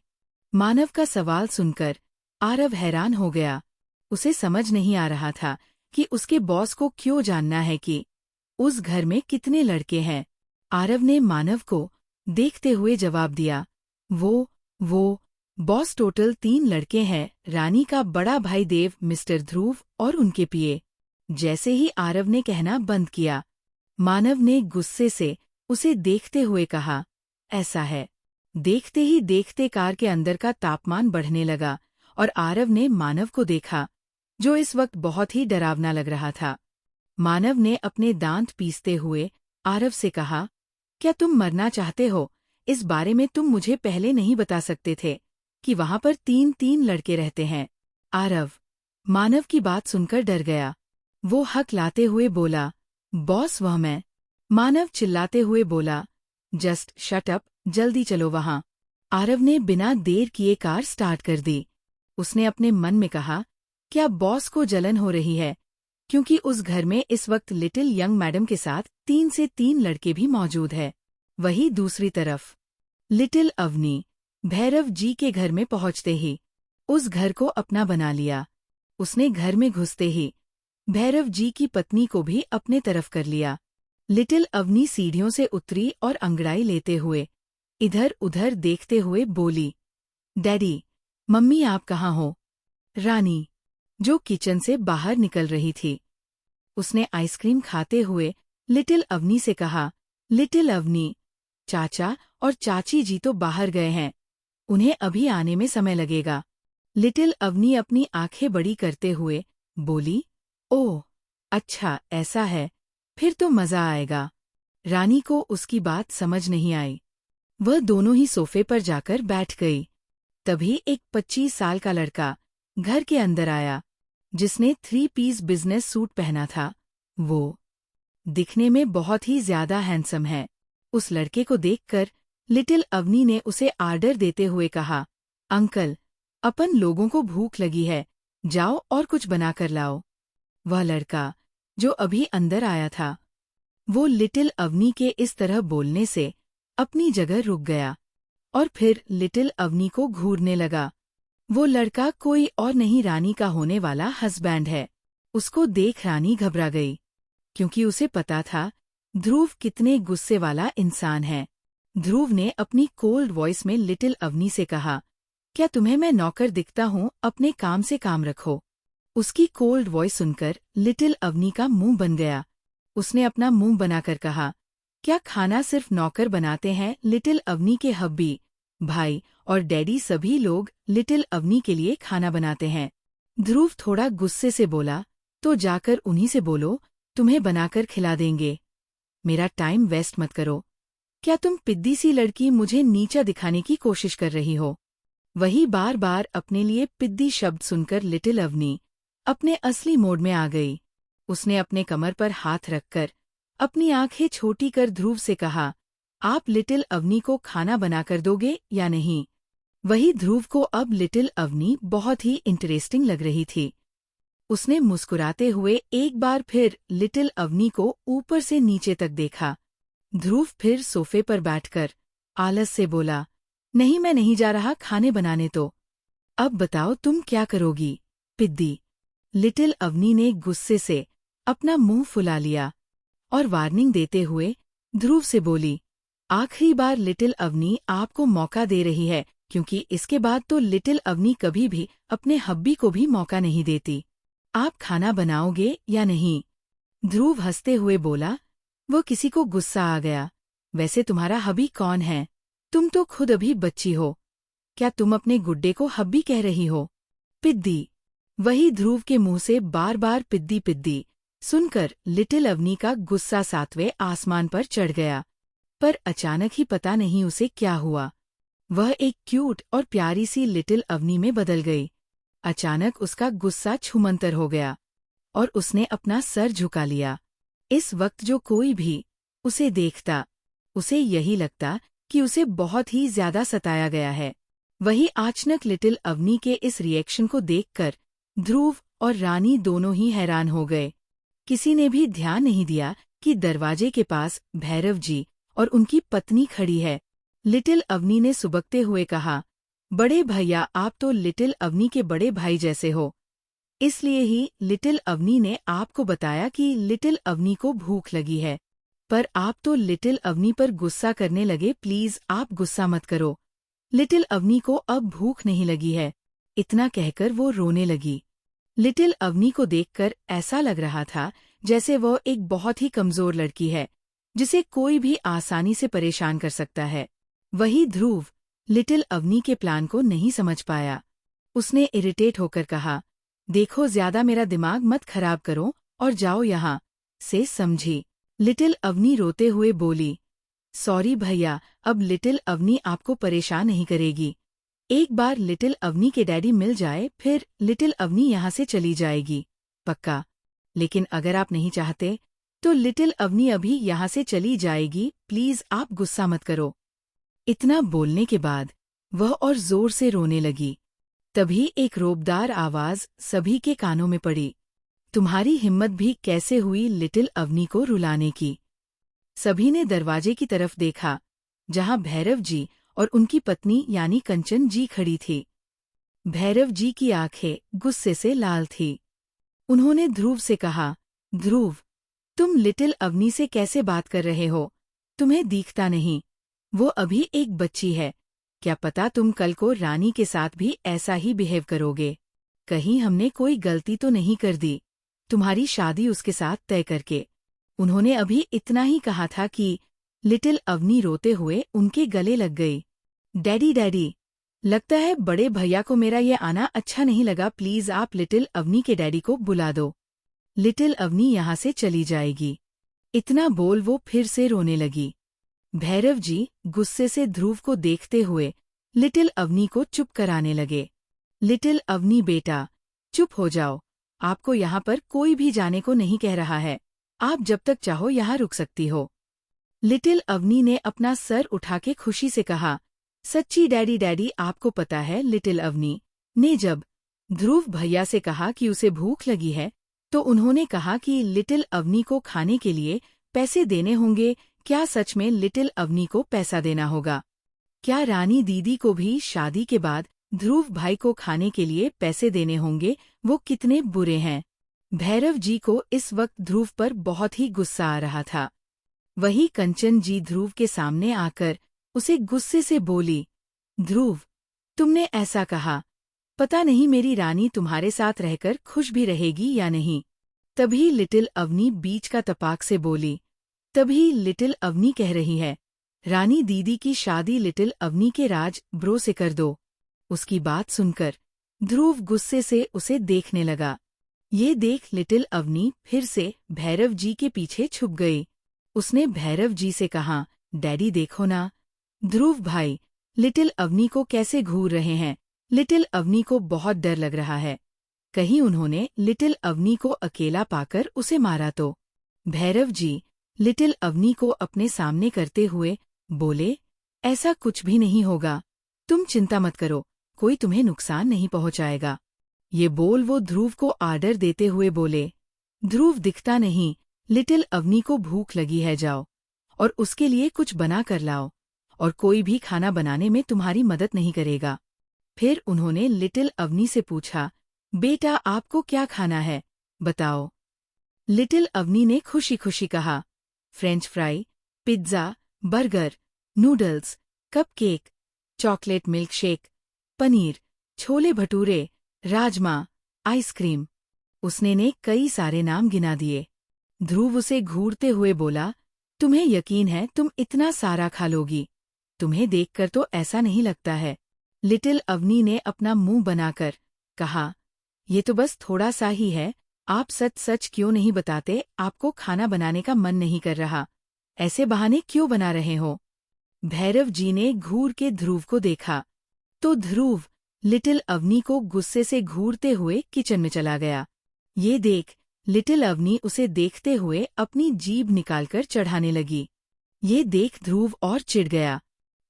मानव का सवाल सुनकर आरव हैरान हो गया। उसे समझ नहीं आ रहा था कि उसके बॉस को क्यों जानना है कि उस घर में कितने लड़के हैं। आरव ने मानव को देखते हुए जवाब दिया, वो बॉस, टोटल 3 लड़के हैं, रानी का बड़ा भाई देव, मिस्टर ध्रुव और उनके पिए। जैसे ही आरव ने कहना बंद किया, मानव ने गुस्से से उसे देखते हुए कहा, ऐसा है। देखते ही देखते कार के अंदर का तापमान बढ़ने लगा और आरव ने मानव को देखा, जो इस वक्त बहुत ही डरावना लग रहा था। मानव ने अपने दांत पीसते हुए आरव से कहा, क्या तुम मरना चाहते हो? इस बारे में तुम मुझे पहले नहीं बता सकते थे कि वहां पर 3 लड़के रहते हैं। आरव मानव की बात सुनकर डर गया। वो हकलाते हुए बोला, बॉस, वह मैं। मानव चिल्लाते हुए बोला, जस्ट शट अप, जल्दी चलो वहां। आरव ने बिना देर किए कार स्टार्ट कर दी। उसने अपने मन में कहा, क्या बॉस को जलन हो रही है? क्योंकि उस घर में इस वक्त लिटिल यंग मैडम के साथ 3 लड़के भी मौजूद है। वहीं दूसरी तरफ लिटिल अवनी भैरव जी के घर में पहुंचते ही उस घर को अपना बना लिया। उसने घर में घुसते ही भैरव जी की पत्नी को भी अपने तरफ कर लिया। लिटिल अवनी सीढ़ियों से उतरी और अंगड़ाई लेते हुए इधर उधर देखते हुए बोली, डैडी, मम्मी, आप कहाँ हो? रानी, जो किचन से बाहर निकल रही थी, उसने आइसक्रीम खाते हुए लिटिल अवनी से कहा, लिटिल अवनी, चाचा और चाची जी तो बाहर गए हैं, उन्हें अभी आने में समय लगेगा। लिटिल अवनी अपनी आंखें बड़ी करते हुए बोली, ओह अच्छा, ऐसा है, फिर तो मजा आएगा। रानी को उसकी बात समझ नहीं आई। वह दोनों ही सोफे पर जाकर बैठ गई। तभी एक 25 साल का लड़का घर के अंदर आया, जिसने 3 पीस बिजनेस सूट पहना था। वो दिखने में बहुत ही ज्यादा हैंडसम है। उस लड़के को देखकर लिटिल अवनी ने उसे आर्डर देते हुए कहा, अंकल, अपन लोगों को भूख लगी है, जाओ और कुछ बनाकर लाओ। वह लड़का जो अभी अंदर आया था, वो लिटिल अवनी के इस तरह बोलने से अपनी जगह रुक गया और फिर लिटिल अवनी को घूरने लगा। वो लड़का कोई और नहीं, रानी का होने वाला हस्बैंड है। उसको देख रानी घबरा गई, क्योंकि उसे पता था ध्रुव कितने गुस्से वाला इंसान है। ध्रुव ने अपनी कोल्ड वॉइस में लिटिल अवनी से कहा, क्या तुम्हें मैं नौकर दिखता हूँ? अपने काम से काम रखो। उसकी कोल्ड वॉइस सुनकर लिटिल अवनी का मुंह बन गया। उसने अपना मुंह बनाकर कहा, क्या खाना सिर्फ नौकर बनाते हैं? लिटिल अवनी के हब्बी, भाई और डैडी सभी लोग लिटिल अवनी के लिए खाना बनाते हैं। ध्रुव थोड़ा गुस्से से बोला, तो जाकर उन्हीं से बोलो, तुम्हें बनाकर खिला देंगे। मेरा टाइम वेस्ट मत करो। क्या तुम पिद्दी सी लड़की मुझे नीचा दिखाने की कोशिश कर रही हो? वही बार बार अपने लिए पिद्दी शब्द सुनकर लिटिल अवनी अपने असली मोड में आ गई। उसने अपने कमर पर हाथ रखकर अपनी आंखें छोटी कर ध्रुव से कहा, आप लिटिल अवनी को खाना बनाकर दोगे या नहीं? वही ध्रुव को अब लिटिल अवनी बहुत ही इंटरेस्टिंग लग रही थी। उसने मुस्कुराते हुए एक बार फिर लिटिल अवनी को ऊपर से नीचे तक देखा। ध्रुव फिर सोफे पर बैठकर आलस से बोला, नहीं मैं नहीं जा रहा खाने बनाने तो। अब बताओ तुम क्या करोगी, पिद्दी। लिटिल अवनी ने गुस्से से अपना मुंह फुला लिया और वार्निंग देते हुए ध्रुव से बोली, आखिरी बार लिटिल अवनी आपको मौका दे रही है, क्योंकि इसके बाद तो लिटिल अवनी कभी भी अपने हब्बी को भी मौका नहीं देती। आप खाना बनाओगे या नहीं? ध्रुव हंसते हुए बोला, वो किसी को गुस्सा आ गया। वैसे तुम्हारा हब्बी कौन है? तुम तो खुद अभी बच्ची हो। क्या तुम अपने गुड्डे को हब्बी कह रही हो? पिद्दी। वही ध्रुव के मुंह से बार बार पिद्दी पिद्दी सुनकर लिटिल अवनी का गुस्सा 7वें आसमान पर चढ़ गया। पर अचानक ही पता नहीं उसे क्या हुआ, वह एक क्यूट और प्यारी सी लिटिल अवनी में बदल गई। अचानक उसका गुस्सा छूमंतर हो गया और उसने अपना सर झुका लिया। इस वक्त जो कोई भी उसे देखता, उसे यही लगता कि उसे बहुत ही ज्यादा सताया गया है। वही अचानक लिटिल अवनी के इस रिएक्शन को देखकर ध्रुव और रानी दोनों ही हैरान हो गए। किसी ने भी ध्यान नहीं दिया कि दरवाजे के पास भैरव जी और उनकी पत्नी खड़ी है। लिटिल अवनी ने सुबकते हुए कहा, बड़े भैया आप तो लिटिल अवनी के बड़े भाई जैसे हो, इसलिए ही लिटिल अवनी ने आपको बताया कि लिटिल अवनी को भूख लगी है। पर आप तो लिटिल अवनी पर गुस्सा करने लगे। प्लीज आप गुस्सा मत करो, लिटिल अवनी को अब भूख नहीं लगी है। इतना कहकर वो रोने लगी। लिटिल अवनी को देखकर ऐसा लग रहा था जैसे वह एक बहुत ही कमजोर लड़की है, जिसे कोई भी आसानी से परेशान कर सकता है। वही ध्रुव लिटिल अवनी के प्लान को नहीं समझ पाया। उसने इरिटेट होकर कहा, देखो ज्यादा मेरा दिमाग मत खराब करो और जाओ यहाँ से, समझी? लिटिल अवनी रोते हुए बोली, सॉरी भैया, अब लिटिल अवनी आपको परेशान नहीं करेगी। एक बार लिटिल अवनी के डैडी मिल जाए फिर लिटिल अवनी यहाँ से चली जाएगी, पक्का? लेकिन अगर आप नहीं चाहते तो लिटिल अवनी अभी यहाँ से चली जाएगी, प्लीज आप गुस्सा मत करो। इतना बोलने के बाद वह और जोर से रोने लगी। तभी एक रोबदार आवाज सभी के कानों में पड़ी, तुम्हारी हिम्मत भी कैसे हुई लिटिल अवनी को रुलाने की? सभी ने दरवाजे की तरफ देखा, जहां भैरव जी और उनकी पत्नी यानी कंचन जी खड़ी थी। भैरव जी की आंखें गुस्से से लाल थी। उन्होंने ध्रुव से कहा, ध्रुव, तुम लिटिल अवनी से कैसे बात कर रहे हो? तुम्हें दिखता नहीं, वो अभी एक बच्ची है। क्या पता तुम कल को रानी के साथ भी ऐसा ही बिहेव करोगे। कहीं हमने कोई गलती तो नहीं कर दी तुम्हारी शादी उसके साथ तय करके? उन्होंने अभी इतना ही कहा था कि लिटिल अवनी रोते हुए उनके गले लग गई। डैडी डैडी, लगता है बड़े भैया को मेरा ये आना अच्छा नहीं लगा, प्लीज आप लिटिल अवनी के डैडी को बुला दो, लिटिल अवनी यहाँ से चली जाएगी। इतना बोल वो फिर से रोने लगी। भैरव जी गुस्से से ध्रुव को देखते हुए लिटिल अवनी को चुप कराने लगे। लिटिल अवनी बेटा, चुप हो जाओ, आपको यहाँ पर कोई भी जाने को नहीं कह रहा है, आप जब तक चाहो यहाँ रुक सकती हो। लिटिल अवनी ने अपना सर उठा के खुशी से कहा, सच्ची डैडी डैडी, आपको पता है लिटिल अवनी ने जब ध्रुव भैया से कहा कि उसे भूख लगी है तो उन्होंने कहा कि लिटिल अवनी को खाने के लिए पैसे देने होंगे। क्या सच में लिटिल अवनी को पैसा देना होगा? क्या रानी दीदी को भी शादी के बाद ध्रुव भाई को खाने के लिए पैसे देने होंगे? वो कितने बुरे हैं। भैरव जी को इस वक्त ध्रुव पर बहुत ही गुस्सा आ रहा था। वही कंचन जी ध्रुव के सामने आकर उसे गुस्से से बोली, ध्रुव, तुमने ऐसा कहा, पता नहीं मेरी रानी तुम्हारे साथ रहकर खुश भी रहेगी या नहीं। तभी लिटिल अवनी बीच का तपाक से बोली, तभी लिटिल अवनी कह रही है, रानी दीदी की शादी लिटिल अवनी के राज ब्रो से कर दो। उसकी बात सुनकर ध्रुव गुस्से से उसे देखने लगा। ये देख लिटिल अवनी फिर से भैरव जी के पीछे छुप गई। उसने भैरव जी से कहा, डैडी देखो ना, ध्रुव भाई लिटिल अवनी को कैसे घूर रहे हैं। लिटिल अवनी को बहुत डर लग रहा है, कहीं उन्होंने लिटिल अवनी को अकेला पाकर उसे मारा तो। भैरव जी लिटिल अवनी को अपने सामने करते हुए बोले, ऐसा कुछ भी नहीं होगा, तुम चिंता मत करो, कोई तुम्हें नुकसान नहीं पहुंचाएगा। ये बोल वो ध्रुव को आर्डर देते हुए बोले, ध्रुव दिखता नहीं, लिटिल अवनी को भूख लगी है, जाओ और उसके लिए कुछ बना कर लाओ, और कोई भी खाना बनाने में तुम्हारी मदद नहीं करेगा। फिर उन्होंने लिटिल अवनी से पूछा, बेटा आपको क्या खाना है, बताओ। लिटिल अवनी ने खुशी खुशी कहा, French fry, pizza, burger, noodles, cupcake, chocolate milk shake, paneer, chole bhature, rajma, ice cream. उसने ने कई सारे नाम गिना दिए। ध्रुव उसे घूरते हुए बोला, तुम्हें यकीन है तुम इतना सारा खा लोगी? तुम्हें देखकर तो ऐसा नहीं लगता है। लिटिल अवनी ने अपना मुंह बनाकर कहा, ये तो बस थोड़ा सा ही है, आप सच सच क्यों नहीं बताते आपको खाना बनाने का मन नहीं कर रहा? ऐसे बहाने क्यों बना रहे हो? भैरव जी ने घूर के ध्रुव को देखा तो ध्रुव लिटिल अवनी को गुस्से से घूरते हुए किचन में चला गया। ये देख लिटिल अवनी उसे देखते हुए अपनी जीभ निकालकर चढ़ाने लगी। ये देख ध्रुव और चिढ़ गया।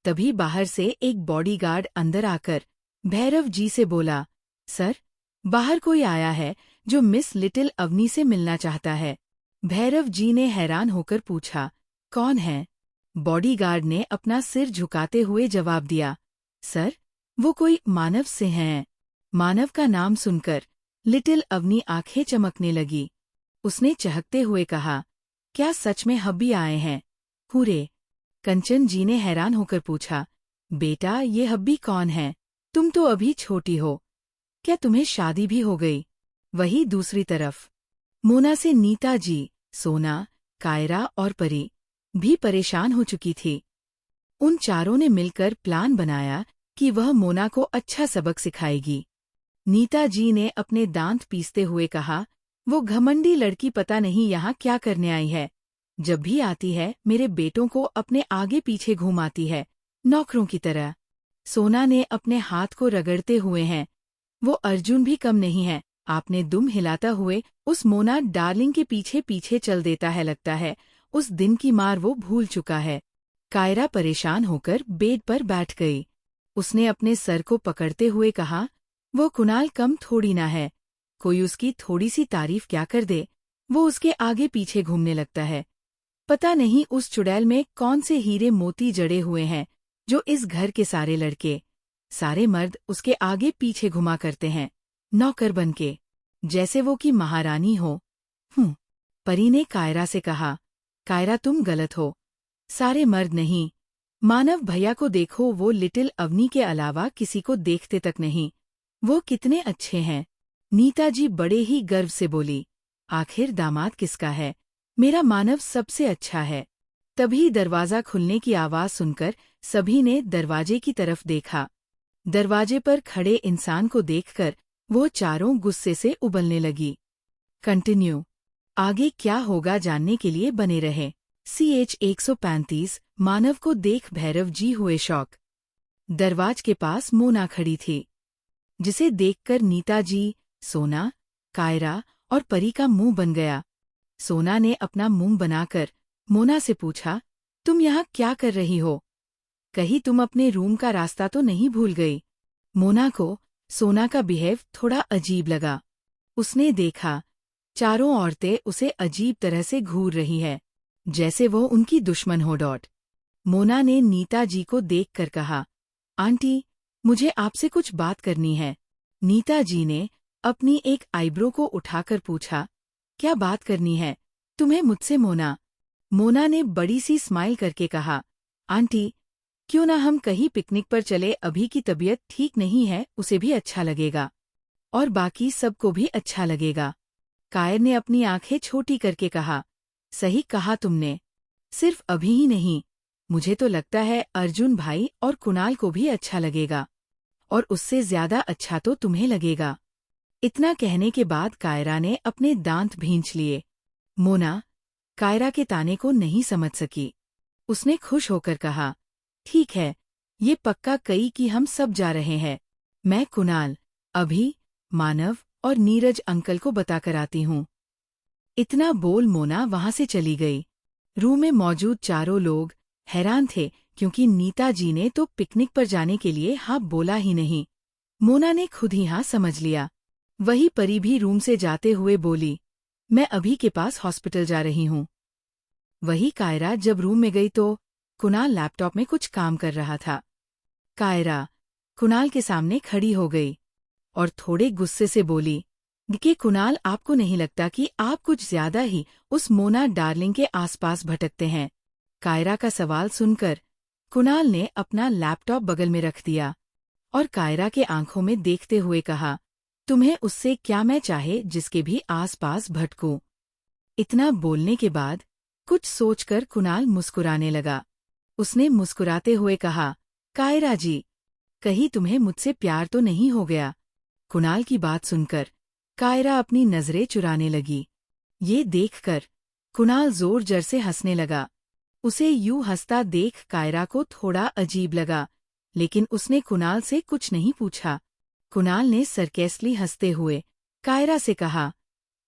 तभी बाहर से एक बॉडीगार्ड अंदर आकर भैरव जी से बोला, सर, बाहर कोई आया है जो मिस लिटिल अवनी से मिलना चाहता है। भैरव जी ने हैरान होकर पूछा, कौन है? बॉडीगार्ड ने अपना सिर झुकाते हुए जवाब दिया, सर, वो कोई मानव से हैं। मानव का नाम सुनकर लिटिल अवनी आंखें चमकने लगी। उसने चहकते हुए कहा, क्या सच में हब्बी आए हैं? हुरे। कंचन जी ने हैरान होकर पूछा, बेटा ये हब्बी कौन है? तुम तो अभी छोटी हो, क्या तुम्हें शादी भी हो गई? वही दूसरी तरफ मोना से नीता जी, सोना, कायरा और परी भी परेशान हो चुकी थी। उन चारों ने मिलकर प्लान बनाया कि वह मोना को अच्छा सबक सिखाएगी। नीता जी ने अपने दांत पीसते हुए कहा, वो घमंडी लड़की पता नहीं यहाँ क्या करने आई है। जब भी आती है मेरे बेटों को अपने आगे पीछे घुमाती है, नौकरों की तरह। सोना ने अपने हाथ को रगड़ते हुए हैं, वो अर्जुन भी कम नहीं है, आपने दुम हिलाता हुए उस मोना डार्लिंग के पीछे पीछे चल देता है, लगता है उस दिन की मार वो भूल चुका है। कायरा परेशान होकर बेड पर बैठ गई। उसने अपने सर को पकड़ते हुए कहा, वो कुणाल कम थोड़ी ना है, कोई उसकी थोड़ी सी तारीफ क्या कर दे, वो उसके आगे पीछे घूमने लगता है। पता नहीं उस चुड़ैल में कौन से हीरे मोती जड़े हुए हैं जो इस घर के सारे लड़के, सारे मर्द उसके आगे पीछे घुमा करते हैं, नौकर बनके, जैसे वो की महारानी हो। परी ने कायरा से कहा, कायरा तुम गलत हो, सारे मर्द नहीं। मानव भैया को देखो, वो लिटिल अवनी के अलावा किसी को देखते तक नहीं, वो कितने अच्छे हैं। नीता जी बड़े ही गर्व से बोली, आखिर दामाद किसका है? मेरा मानव सबसे अच्छा है। तभी दरवाज़ा खुलने की आवाज़ सुनकर सभी ने दरवाजे की तरफ देखा। दरवाजे पर खड़े इंसान को देखकर वो चारों गुस्से से उबलने लगी। कंटिन्यू। आगे क्या होगा जानने के लिए बने रहे। CH 135 मानव को देख भैरव जी हुए शॉक। दरवाज के पास मोना खड़ी थी, जिसे देखकर नीता जी, सोना, कायरा और परी का मुंह बन गया। सोना ने अपना मुंह बनाकर मोना से पूछा, तुम यहाँ क्या कर रही हो? कहीं तुम अपने रूम का रास्ता तो नहीं भूल गई? मोना को सोना का बिहेव थोड़ा अजीब लगा। उसने देखा चारों औरतें उसे अजीब तरह से घूर रही है, जैसे वो उनकी दुश्मन हो। मोना ने नीता जी को देखकर कहा, आंटी, मुझे आपसे कुछ बात करनी है। नीता जी ने अपनी एक आईब्रो को उठाकर पूछा, क्या बात करनी है तुम्हें मुझसे मोना? मोना ने बड़ी सी स्माइल करके कहा, आंटी, क्यों ना हम कहीं पिकनिक पर चले, अभी की तबीयत ठीक नहीं है, उसे भी अच्छा लगेगा और बाकी सबको भी अच्छा लगेगा। कायर ने अपनी आंखें छोटी करके कहा, सही कहा तुमने, सिर्फ अभी ही नहीं, मुझे तो लगता है अर्जुन भाई और कुणाल को भी अच्छा लगेगा, और उससे ज्यादा अच्छा तो तुम्हें लगेगा। इतना कहने के बाद कायरा ने अपने दांत भींच लिए। मोना कायरा के ताने को नहीं समझ सकी। उसने खुश होकर कहा, ठीक है, ये पक्का कई कि हम सब जा रहे हैं। मैं कुणाल, अभी, मानव और नीरज अंकल को बताकर आती हूँ। इतना बोल मोना वहां से चली गई। रूम में मौजूद चारों लोग हैरान थे, क्योंकि नीता जी ने तो पिकनिक पर जाने के लिए हाँ बोला ही नहीं। मोना ने खुद ही हाँ समझ लिया। वही परी भी रूम से जाते हुए बोली, मैं अभी के पास हॉस्पिटल जा रही हूँ। वही कायरा जब रूम में गई तो कुणाल लैपटॉप में कुछ काम कर रहा था। कायरा कुणाल के सामने खड़ी हो गई और थोड़े गुस्से से बोली कि कुणाल, आपको नहीं लगता कि आप कुछ ज्यादा ही उस मोना डार्लिंग के आसपास भटकते हैं? कायरा का सवाल सुनकर कुणाल ने अपना लैपटॉप बगल में रख दिया और कायरा के आंखों में देखते हुए कहा, तुम्हें उससे क्या मैं चाहे जिसके भी आसपास भटकूं? इतना बोलने के बाद कुछ सोचकर कुणाल मुस्कुराने लगा। उसने मुस्कुराते हुए कहा, कायरा जी, कहीं तुम्हें मुझसे प्यार तो नहीं हो गया? कुणाल की बात सुनकर कायरा अपनी नजरें चुराने लगी। ये देखकर कुणाल जोर जर से हंसने लगा। उसे यूं हंसता देख कायरा को थोड़ा अजीब लगा, लेकिन उसने कुणाल से कुछ नहीं पूछा। कुणाल ने सरकेस्टली हंसते हुए कायरा से कहा,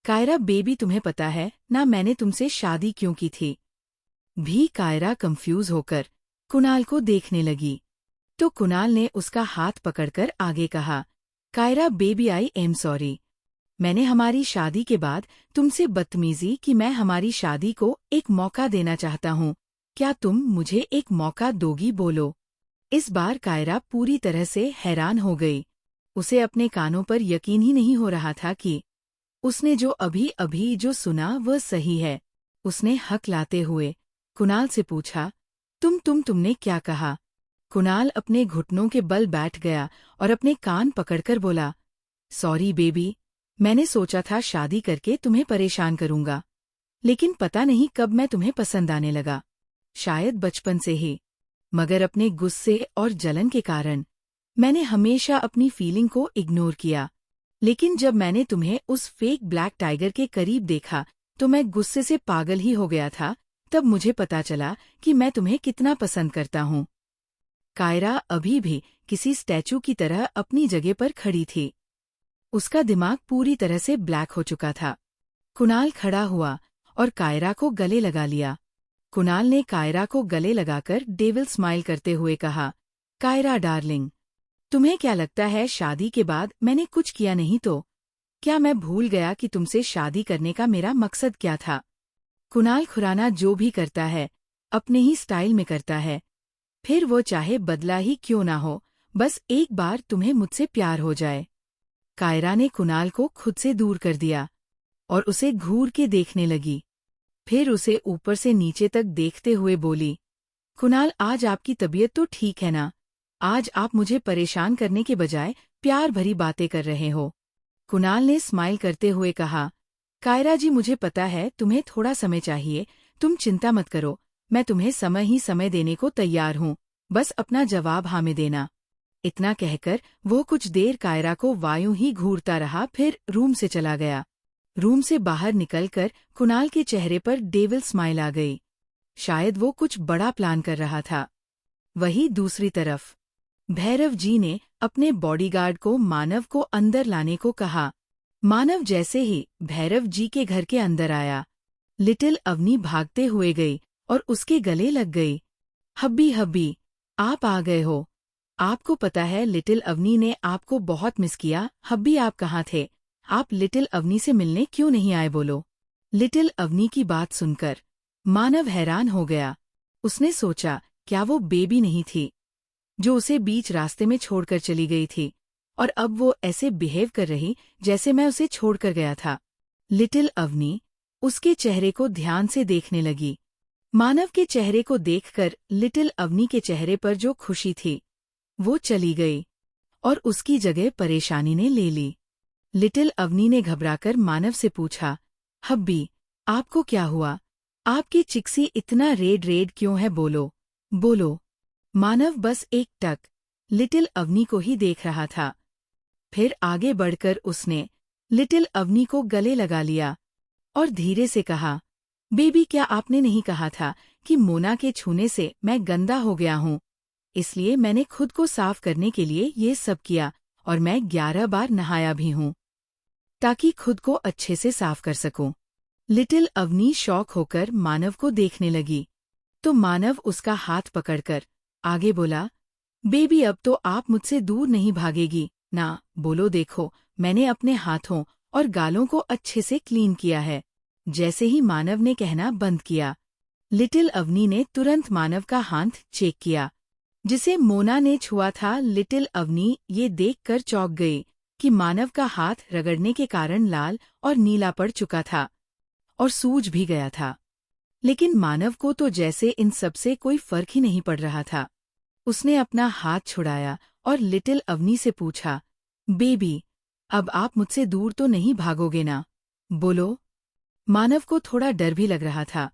कायरा बेबी, तुम्हें पता है ना मैंने तुमसे शादी क्यों की थी? भी कायरा कंफ्यूज होकर कुणाल को देखने लगी तो कुणाल ने उसका हाथ पकड़कर आगे कहा, Kaira baby, I am sorry. मैंने हमारी शादी के बाद तुमसे बदतमीजी की। मैं हमारी शादी को एक मौका देना चाहता हूँ। क्या तुम मुझे एक मौका दोगी? बोलो। इस बार कायरा पूरी तरह से हैरान हो गई। उसे अपने कानों पर यकीन ही नहीं हो रहा था कि उसने जो अभी अभी जो सुना वह सही है। उसने हक लाते हुए कुणाल से पूछा, तुमने क्या कहा? कुणाल अपने घुटनों के बल बैठ गया और अपने कान पकड़कर बोला, सॉरी बेबी, मैंने सोचा था शादी करके तुम्हें परेशान करूंगा, लेकिन पता नहीं कब मैं तुम्हें पसंद आने लगा। शायद बचपन से ही, मगर अपने गुस्से और जलन के कारण मैंने हमेशा अपनी फीलिंग को इग्नोर किया। लेकिन जब मैंने तुम्हें उस फेक ब्लैक टाइगर के करीब देखा तो मैं गुस्से से पागल ही हो गया था। तब मुझे पता चला कि मैं तुम्हें कितना पसंद करता हूँ। कायरा अभी भी किसी स्टैचू की तरह अपनी जगह पर खड़ी थी। उसका दिमाग पूरी तरह से ब्लैक हो चुका था। कुणाल खड़ा हुआ और कायरा को गले लगा लिया। कुणाल ने कायरा को गले लगाकर डेविल स्माइल करते हुए कहा, कायरा डार्लिंग, तुम्हें क्या लगता है शादी के बाद मैंने कुछ किया नहीं तो? क्या मैं भूल गया कि तुमसे शादी करने का मेरा मकसद क्या था? कुणाल खुराना जो भी करता है अपने ही स्टाइल में करता है, फिर वो चाहे बदला ही क्यों ना हो, बस एक बार तुम्हें मुझसे प्यार हो जाए। कायरा ने कुणाल को खुद से दूर कर दिया और उसे घूर के देखने लगी। फिर उसे ऊपर से नीचे तक देखते हुए बोली, कुणाल, आज आपकी तबीयत तो ठीक है ना? आज आप मुझे परेशान करने के बजाय प्यार भरी बातें कर रहे हो। कुणाल ने स्माइल करते हुए कहा, कायरा जी, मुझे पता है तुम्हें थोड़ा समय चाहिए, तुम चिंता मत करो, मैं तुम्हें समय ही समय देने को तैयार हूँ, बस अपना जवाब हाँ में देना। इतना कहकर वो कुछ देर कायरा को वायूं ही घूरता रहा, फिर रूम से चला गया। रूम से बाहर निकलकर कुणाल के चेहरे पर डेविल स्माइल आ गई। शायद वो कुछ बड़ा प्लान कर रहा था। वहीं दूसरी तरफ भैरव जी ने अपने बॉडीगार्ड को मानव को अंदर लाने को कहा। मानव जैसे ही भैरव जी के घर के अंदर आया, लिटिल अवनी भागते हुए गई और उसके गले लग गई। हब्बी हब्बी, आप आ गए हो। आपको पता है लिटिल अवनी ने आपको बहुत मिस किया। हब्बी, आप कहाँ थे? आप लिटिल अवनी से मिलने क्यों नहीं आए? बोलो। लिटिल अवनी की बात सुनकर मानव हैरान हो गया। उसने सोचा, क्या वो बेबी नहीं थी जो उसे बीच रास्ते में छोड़कर चली गई थी, और अब वो ऐसे बिहेव कर रही जैसे मैं उसे छोड़कर गया था। लिटिल अवनी उसके चेहरे को ध्यान से देखने लगी। मानव के चेहरे को देखकर लिटिल अवनी के चेहरे पर जो खुशी थी वो चली गई और उसकी जगह परेशानी ने ले ली। लिटिल अवनी ने घबराकर मानव से पूछा, हब्बी, आपको क्या हुआ? आपकी चिक्सी इतना रेड रेड क्यों है? बोलो बोलो। मानव बस एक टक लिटिल अवनी को ही देख रहा था। फिर आगे बढ़कर उसने लिटिल अवनी को गले लगा लिया और धीरे से कहा, बेबी, क्या आपने नहीं कहा था कि मोना के छूने से मैं गंदा हो गया हूँ? इसलिए मैंने खुद को साफ करने के लिए ये सब किया और मैं 11 बार नहाया भी हूँ ताकि खुद को अच्छे से साफ कर सकूं। लिटिल अवनी शौक होकर मानव को देखने लगी तो मानव उसका हाथ पकड़कर आगे बोला, बेबी, अब तो आप मुझसे दूर नहीं भागेगी ना? बोलो। देखो, मैंने अपने हाथों और गालों को अच्छे से क्लीन किया है। जैसे ही मानव ने कहना बंद किया, लिटिल अवनी ने तुरंत मानव का हाथ चेक किया, जिसे मोना ने छुआ था। लिटिल अवनी ये देखकर चौंक गई कि मानव का हाथ रगड़ने के कारण लाल और नीला पड़ चुका था और सूज भी गया था। लेकिन मानव को तो जैसे इन सब से कोई फर्क ही नहीं पड़ रहा था। उसने अपना हाथ छुड़ाया और लिटिल अवनी से पूछा, बेबी, अब आप मुझसे दूर तो नहीं भागोगे ना? बोलो। मानव को थोड़ा डर भी लग रहा था,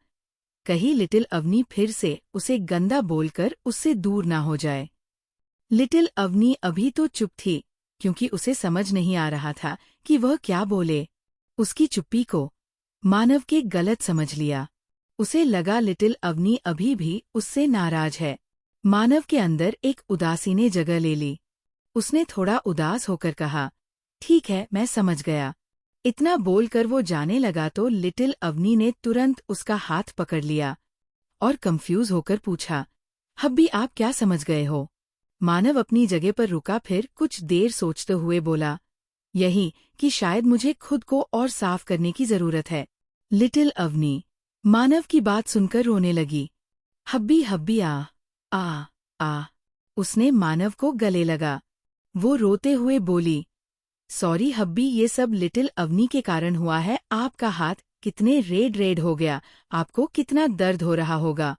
कहीं लिटिल अवनी फिर से उसे गंदा बोलकर उससे दूर ना हो जाए। लिटिल अवनी अभी तो चुप थी, क्योंकि उसे समझ नहीं आ रहा था कि वह क्या बोले। उसकी चुप्पी को मानव के गलत समझ लिया। उसे लगा लिटिल अवनी अभी भी उससे नाराज है। मानव के अंदर एक उदासी ने जगह ले ली। उसने थोड़ा उदास होकर कहा, ठीक है, मैं समझ गया। इतना बोलकर वो जाने लगा तो लिटिल अवनी ने तुरंत उसका हाथ पकड़ लिया और कंफ्यूज होकर पूछा, हब्बी, आप क्या समझ गए हो? मानव अपनी जगह पर रुका, फिर कुछ देर सोचते हुए बोला, यही कि शायद मुझे खुद को और साफ करने की जरूरत है। लिटिल अवनी मानव की बात सुनकर रोने लगी। हब्बी हब्बी आ। उसने मानव को गले लगा। वो रोते हुए बोली, सॉरी हब्बी, ये सब लिटिल अवनी के कारण हुआ है। आपका हाथ कितने रेड हो गया, आपको कितना दर्द हो रहा होगा।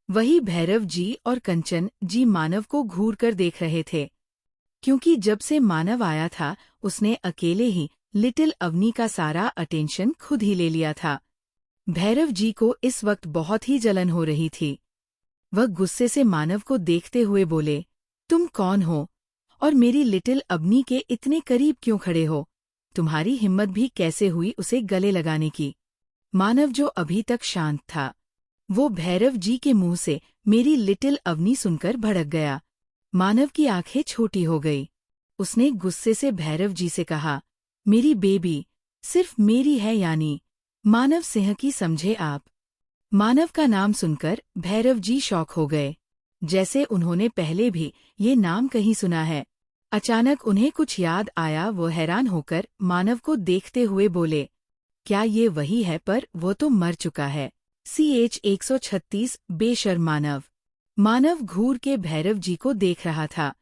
वही भैरव जी और कंचन जी मानव को घूर कर देख रहे थे, क्योंकि जब से मानव आया था उसने अकेले ही लिटिल अवनी का सारा अटेंशन खुद ही ले लिया था। भैरव जी को इस वक्त बहुत ही जलन हो रही थी। वह गुस्से से मानव को देखते हुए बोले, तुम कौन हो और मेरी लिटिल अवनी के इतने करीब क्यों खड़े हो? तुम्हारी हिम्मत भी कैसे हुई उसे गले लगाने की? मानव, जो अभी तक शांत था, वो भैरव जी के मुंह से मेरी लिटिल अवनी सुनकर भड़क गया। मानव की आंखें छोटी हो गई। उसने गुस्से से भैरव जी से कहा, मेरी बेबी सिर्फ मेरी है, यानी मानव सिंह की, समझे आप? मानव का नाम सुनकर भैरव जी शॉक हो गए, जैसे उन्होंने पहले भी ये नाम कहीं सुना है। अचानक उन्हें कुछ याद आया। वो हैरान होकर मानव को देखते हुए बोले, क्या ये वही है? पर वो तो मर चुका है। CH 136 बेशर्म मानव। मानव घूर के भैरव जी को देख रहा था,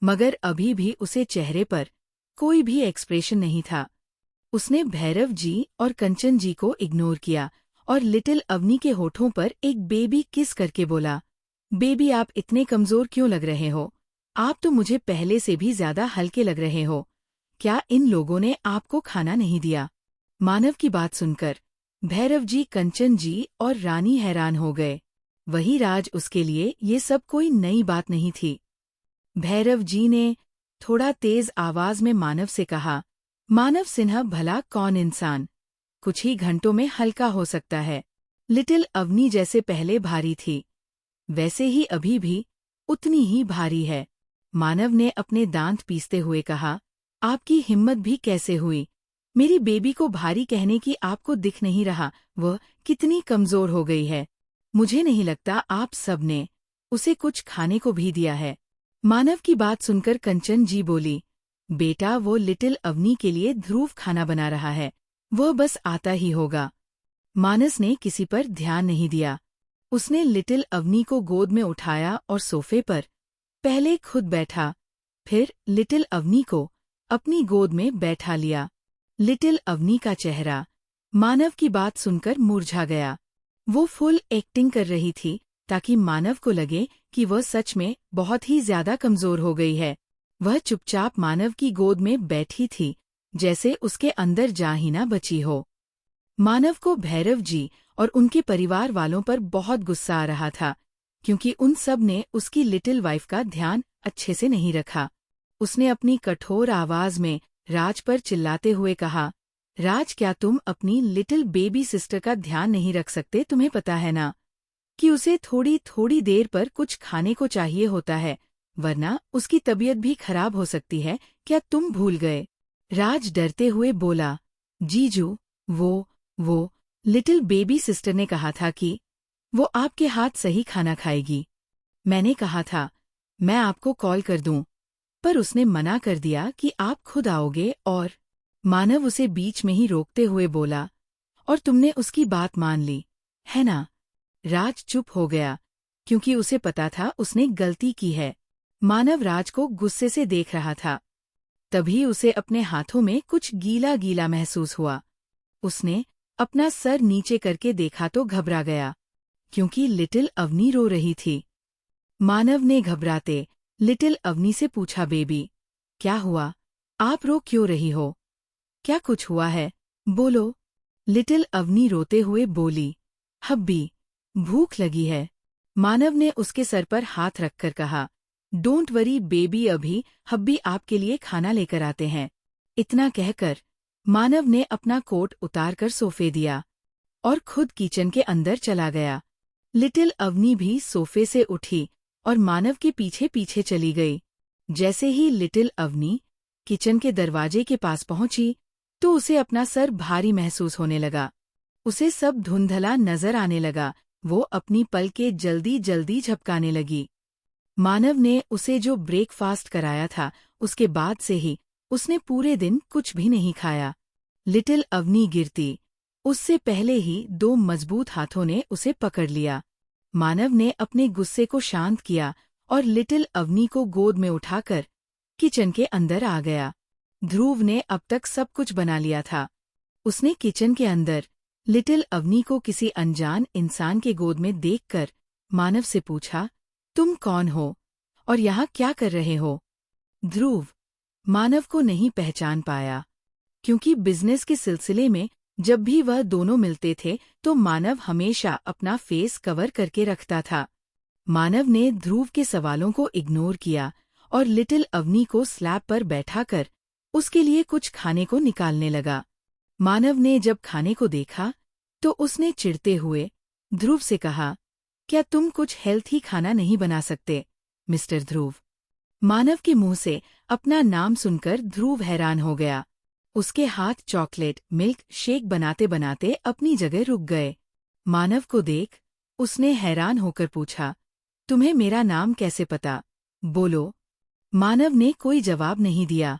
मगर अभी भी उसे चेहरे पर कोई भी एक्सप्रेशन नहीं था। उसने भैरव जी और कंचन जी को इग्नोर किया और लिटिल अवनी के होठों पर एक बेबी किस करके बोला, बेबी, आप इतने कमजोर क्यों लग रहे हो? आप तो मुझे पहले से भी ज्यादा हल्के लग रहे हो। क्या इन लोगों ने आपको खाना नहीं दिया? मानव की बात सुनकर भैरव जी, कंचन जी और रानी हैरान हो गए। वही राज उसके लिए ये सब कोई नई बात नहीं थी। भैरव जी ने थोड़ा तेज आवाज में मानव से कहा, मानव सिन्हा, भला कौन इंसान कुछ ही घंटों में हल्का हो सकता है? लिटिल अवनी जैसे पहले भारी थी, वैसे ही अभी भी उतनी ही भारी है। मानव ने अपने दांत पीसते हुए कहा, आपकी हिम्मत भी कैसे हुई? मेरी बेबी को भारी कहने की? आपको दिख नहीं रहा वह कितनी कमजोर हो गई है? मुझे नहीं लगता आप सब ने उसे कुछ खाने को भी दिया है। मानव की बात सुनकर कंचन जी बोली, बेटा, वो लिटिल अवनी के लिए ध्रुव खाना बना रहा है, वह बस आता ही होगा। मानस ने किसी पर ध्यान नहीं दिया। उसने लिटिल अवनी को गोद में उठाया और सोफे पर पहले खुद बैठा, फिर लिटिल अवनी को अपनी गोद में बैठा लिया। लिटिल अवनी का चेहरा मानव की बात सुनकर मुरझा गया। वो फुल एक्टिंग कर रही थी ताकि मानव को लगे कि वह सच में बहुत ही ज्यादा कमजोर हो गई है। वह चुपचाप मानव की गोद में बैठी थी, जैसे उसके अंदर जान ही ना बची हो। मानव को भैरव जी और उनके परिवार वालों पर बहुत गुस्सा आ रहा था, क्योंकि उन सब ने उसकी लिटिल वाइफ का ध्यान अच्छे से नहीं रखा। उसने अपनी कठोर आवाज में राज पर चिल्लाते हुए कहा, राज, क्या तुम अपनी लिटिल बेबी सिस्टर का ध्यान नहीं रख सकते? तुम्हें पता है ना कि उसे थोड़ी थोड़ी देर पर कुछ खाने को चाहिए होता है, वरना उसकी तबीयत भी खराब हो सकती है। क्या तुम भूल गए? राज डरते हुए बोला, जीजू, वो लिटिल बेबी सिस्टर ने कहा था कि वो आपके हाथ सही खाना खाएगी। मैंने कहा था मैं आपको कॉल कर दूं, पर उसने मना कर दिया कि आप खुद आओगे। और मानव उसे बीच में ही रोकते हुए बोला, और तुमने उसकी बात मान ली, है ना? राज चुप हो गया, क्योंकि उसे पता था उसने गलती की है। मानव राज को गुस्से से देख रहा था। तभी उसे अपने हाथों में कुछ गीला गीला महसूस हुआ। उसने अपना सर नीचे करके देखा तो घबरा गया, क्योंकि लिटिल अवनी रो रही थी। मानव ने घबराते लिटिल अवनी से पूछा, बेबी, क्या हुआ? आप रो क्यों रही हो? क्या कुछ हुआ है? बोलो। लिटिल अवनी रोते हुए बोली, हब्बी, भूख लगी है। मानव ने उसके सर पर हाथ रखकर कहा, डोंट वरी बेबी, अभी हब्बी आपके लिए खाना लेकर आते हैं। इतना कहकर मानव ने अपना कोट उतारकर सोफे दिया और खुद किचन के अंदर चला गया। लिटिल अवनी भी सोफे से उठी और मानव के पीछे पीछे चली गई। जैसे ही लिटिल अवनी किचन के दरवाजे के पास पहुंची तो उसे अपना सर भारी महसूस होने लगा। उसे सब धुंधला नजर आने लगा। वो अपनी पलकें जल्दी जल्दी झपकाने लगी। मानव ने उसे जो ब्रेकफास्ट कराया था, उसके बाद से ही उसने पूरे दिन कुछ भी नहीं खाया। लिटिल अवनी गिरती उससे पहले ही 2 मजबूत हाथों ने उसे पकड़ लिया। मानव ने अपने गुस्से को शांत किया और लिटिल अवनी को गोद में उठाकर किचन के अंदर आ गया। ध्रुव ने अब तक सब कुछ बना लिया था। उसने किचन के अंदर लिटिल अवनी को किसी अनजान इंसान के गोद में देखकर मानव से पूछा, तुम कौन हो और यहाँ क्या कर रहे हो? ध्रुव मानव को नहीं पहचान पाया, क्योंकि बिजनेस के सिलसिले में जब भी वह दोनों मिलते थे तो मानव हमेशा अपना फेस कवर करके रखता था। मानव ने ध्रुव के सवालों को इग्नोर किया और लिटिल अवनी को स्लैब पर बैठाकर उसके लिए कुछ खाने को निकालने लगा। मानव ने जब खाने को देखा तो उसने चिढ़ते हुए ध्रुव से कहा, क्या तुम कुछ हेल्थी खाना नहीं बना सकते, मिस्टर ध्रुव? मानव के मुंह से अपना नाम सुनकर ध्रुव हैरान हो गया। उसके हाथ चॉकलेट मिल्क शेक बनाते बनाते अपनी जगह रुक गए। मानव को देख उसने हैरान होकर पूछा, तुम्हें मेरा नाम कैसे पता? बोलो। मानव ने कोई जवाब नहीं दिया।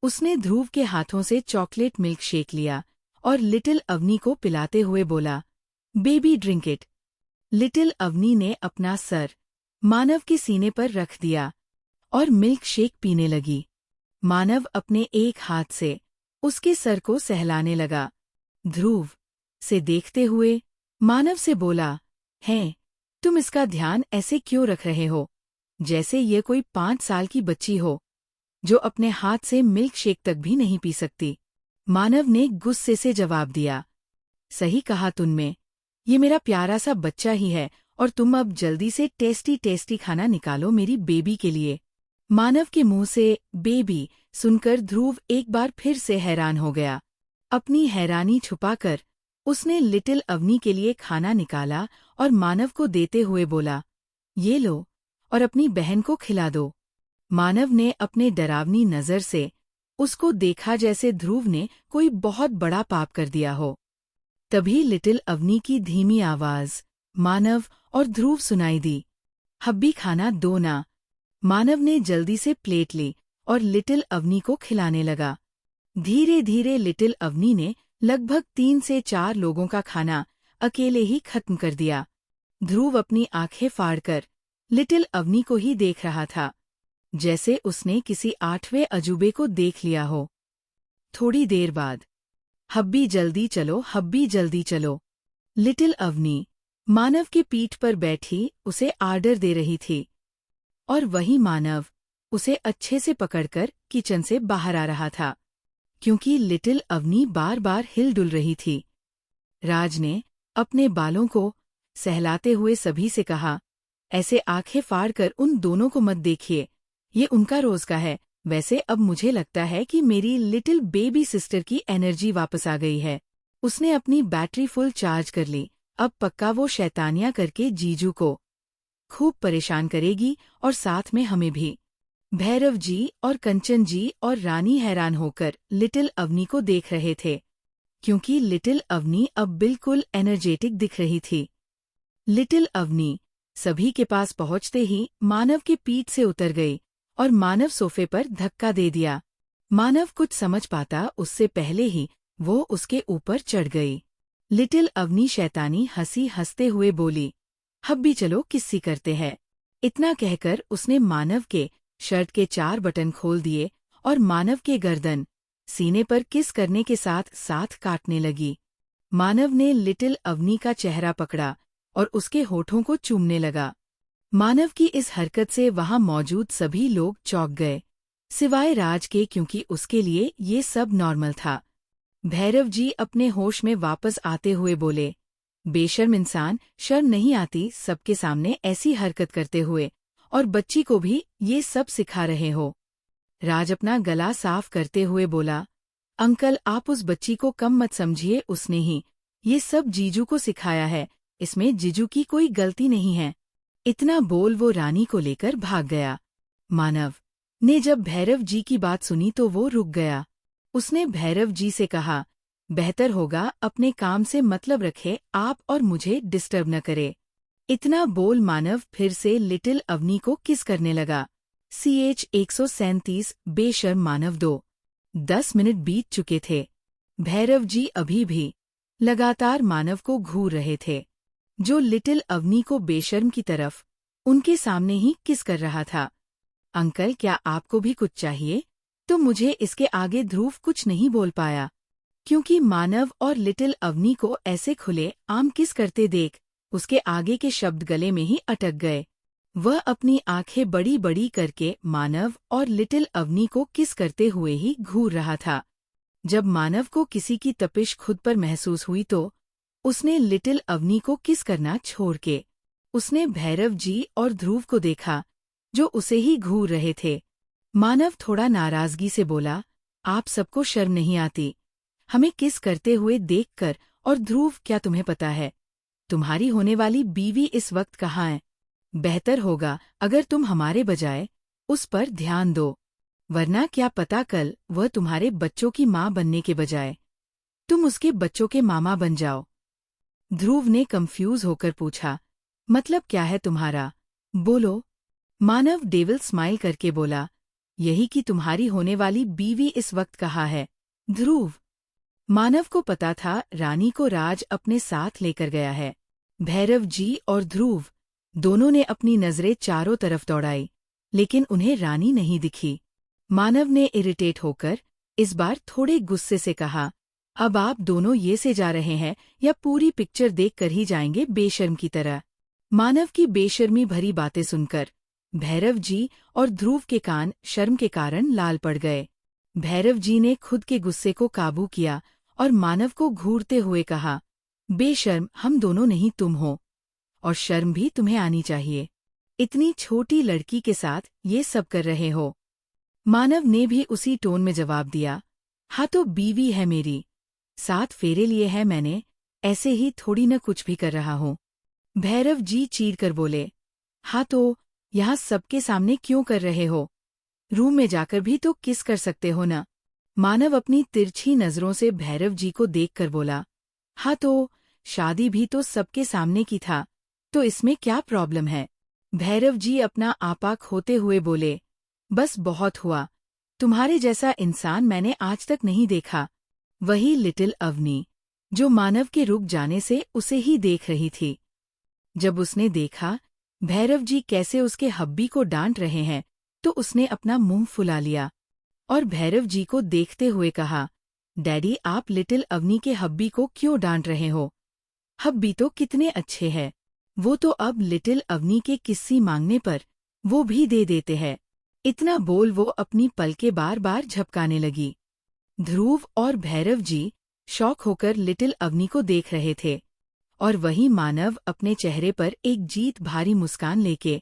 उसने ध्रुव के हाथों से चॉकलेट मिल्क शेक लिया और लिटिल अवनी को पिलाते हुए बोला, baby drink it. Little Avni ने अपना सर मानव के सीने पर रख दिया और मिल्क शेक पीने लगी। मानव अपने एक हाथ से उसके सर को सहलाने लगा। ध्रुव से देखते हुए मानव से बोला, हैं, तुम इसका ध्यान ऐसे क्यों रख रहे हो, जैसे ये कोई 5 साल की बच्ची हो जो अपने हाथ से मिल्क शेक तक भी नहीं पी सकती। मानव ने गुस्से से जवाब दिया, सही कहा तुमने, ये मेरा प्यारा सा बच्चा ही है और तुम अब जल्दी से टेस्टी टेस्टी खाना निकालो मेरी बेबी के लिए। मानव के मुंह से बेबी सुनकर ध्रुव एक बार फिर से हैरान हो गया। अपनी हैरानी छुपाकर उसने लिटिल अवनी के लिए खाना निकाला और मानव को देते हुए बोला, ये लो और अपनी बहन को खिला दो। मानव ने अपने डरावनी नज़र से उसको देखा जैसे ध्रुव ने कोई बहुत बड़ा पाप कर दिया हो। तभी लिटिल अवनी की धीमी आवाज मानव और ध्रुव सुनाई दी, हब्बी खाना दो ना। मानव ने जल्दी से प्लेट ली और लिटिल अवनी को खिलाने लगा। धीरे धीरे लिटिल अवनी ने लगभग 3 से 4 लोगों का खाना अकेले ही खत्म कर दिया। ध्रुव अपनी आंखें फाड़कर लिटिल अवनी को ही देख रहा था, जैसे उसने किसी 8वें अजूबे को देख लिया हो। थोड़ी देर बाद, हब्बी जल्दी चलो, हब्बी जल्दी चलो। लिटिल अवनी मानव के पीठ पर बैठी उसे आर्डर दे रही थी और वही मानव उसे अच्छे से पकड़कर किचन से बाहर आ रहा था, क्योंकि लिटिल अवनी बार बार हिल-डुल रही थी। राज ने अपने बालों को सहलाते हुए सभी से कहा, ऐसे आंखें फाड़कर उन दोनों को मत देखिए, ये उनका रोज का है। वैसे अब मुझे लगता है कि मेरी लिटिल बेबी सिस्टर की एनर्जी वापस आ गई है। उसने अपनी बैटरी फुल चार्ज कर ली। अब पक्का वो शैतानियां करके जीजू को खूब परेशान करेगी और साथ में हमें भी। भैरव जी और कंचन जी और रानी हैरान होकर लिटिल अवनी को देख रहे थे, क्योंकि लिटिल अवनी अब बिल्कुल एनर्जेटिक दिख रही थी। लिटिल अवनी सभी के पास पहुंचते ही मानव के पीठ से उतर गई और मानव सोफे पर धक्का दे दिया। मानव कुछ समझ पाता उससे पहले ही वो उसके ऊपर चढ़ गई। लिटिल अवनी शैतानी हंसी हंसते हुए बोली, अब भी चलो किस्सी करते हैं। इतना कहकर उसने मानव के शर्ट के 4 बटन खोल दिए और मानव के गर्दन, सीने पर किस करने के साथ साथ काटने लगी। मानव ने लिटिल अवनी का चेहरा पकड़ा और उसके होठों को चूमने लगा। मानव की इस हरकत से वहां मौजूद सभी लोग चौंक गए, सिवाय राज के, क्योंकि उसके लिए ये सब नॉर्मल था। भैरव जी अपने होश में वापस आते हुए बोले, बेशर्म इंसान, शर्म नहीं आती सबके सामने ऐसी हरकत करते हुए, और बच्ची को भी ये सब सिखा रहे हो। राज अपना गला साफ करते हुए बोला, अंकल आप उस बच्ची को कम मत समझिए, उसने ही ये सब जीजू को सिखाया है, इसमें जीजू की कोई गलती नहीं है। इतना बोल वो रानी को लेकर भाग गया। मानव ने जब भैरव जी की बात सुनी तो वो रुक गया। उसने भैरव जी से कहा, बेहतर होगा अपने काम से मतलब रखे आप और मुझे डिस्टर्ब न करे। इतना बोल मानव फिर से लिटिल अवनी को किस करने लगा। CH 137 बेशर्म मानव 10 मिनट बीत चुके थे। भैरव जी अभी भी लगातार मानव को घूर रहे थे, जो लिटिल अवनी को बेशर्म की तरफ उनके सामने ही किस कर रहा था। अंकल क्या आपको भी कुछ चाहिए? तो मुझे इसके आगे ध्रुव कुछ नहीं बोल पाया, क्योंकि मानव और लिटिल अवनी को ऐसे खुले आम किस करते देख उसके आगे के शब्द गले में ही अटक गए। वह अपनी आंखें बड़ी बड़ी करके मानव और लिटिल अवनी को किस करते हुए ही घूर रहा था। जब मानव को किसी की तपिश खुद पर महसूस हुई तो उसने लिटिल अवनी को किस करना छोड़ के उसने भैरव जी और ध्रुव को देखा, जो उसे ही घूर रहे थे। मानव थोड़ा नाराजगी से बोला, आप सबको शर्म नहीं आती हमें किस करते हुए देखकर? और ध्रुव क्या तुम्हें पता है तुम्हारी होने वाली बीवी इस वक्त कहाँ है? बेहतर होगा अगर तुम हमारे बजाय उस पर ध्यान दो, वरना क्या पता कल वह तुम्हारे बच्चों की माँ बनने के बजाय तुम उसके बच्चों के मामा बन जाओ। ध्रुव ने कंफ्यूज होकर पूछा, मतलब क्या है तुम्हारा? बोलो। मानव डेविल स्माइल करके बोला, यही कि तुम्हारी होने वाली बीवी इस वक्त कहाँ है। ध्रुव। मानव को पता था रानी को राज अपने साथ लेकर गया है। भैरव जी और ध्रुव दोनों ने अपनी नजरें चारों तरफ दौड़ाई, लेकिन उन्हें रानी नहीं दिखी। मानव ने इरिटेट होकर इस बार थोड़े गुस्से से कहा, अब आप दोनों ये से जा रहे हैं या पूरी पिक्चर देख कर ही जाएंगे बेशर्म की तरह? मानव की बेशर्मी भरी बातें सुनकर भैरव जी और ध्रुव के कान शर्म के कारण लाल पड़ गए। भैरव जी ने खुद के गुस्से को काबू किया और मानव को घूरते हुए कहा, बेशर्म हम दोनों नहीं तुम हो, और शर्म भी तुम्हें आनी चाहिए। इतनी छोटी लड़की के साथ ये सब कर रहे हो। मानव ने भी उसी टोन में जवाब दिया, हाँ तो बीवी है मेरी, 7 फेरे लिए है मैंने, ऐसे ही थोड़ी न कुछ भी कर रहा हूँ। भैरव जी चीर कर बोले, हाँ तो यहाँ सबके सामने क्यों कर रहे हो? रूम में जाकर भी तो किस कर सकते हो न? मानव अपनी तिरछी नजरों से भैरव जी को देखकर बोला, हाँ तो शादी भी तो सबके सामने की था, तो इसमें क्या प्रॉब्लम है? भैरव जी अपना आपा खोते हुए बोले, बस बहुत हुआ, तुम्हारे जैसा इंसान मैंने आज तक नहीं देखा। वही लिटिल अवनी, जो मानव के रुक जाने से उसे ही देख रही थी। जब उसने देखा भैरव जी कैसे उसके हब्बी को डांट रहे हैं, तो उसने अपना मुंह फुला लिया और भैरव जी को देखते हुए कहा, डैडी आप लिटिल अवनी के हब्बी को क्यों डांट रहे हो? हब्बी तो कितने अच्छे हैं, वो तो अब लिटिल अवनी के किस्सी मांगने पर वो भी दे देते हैं। इतना बोल वो अपनी पलकें बार बार झपकाने लगी। ध्रुव और भैरव जी शौक होकर लिटिल अवनी को देख रहे थे, और वही मानव अपने चेहरे पर एक जीत भारी मुस्कान लेके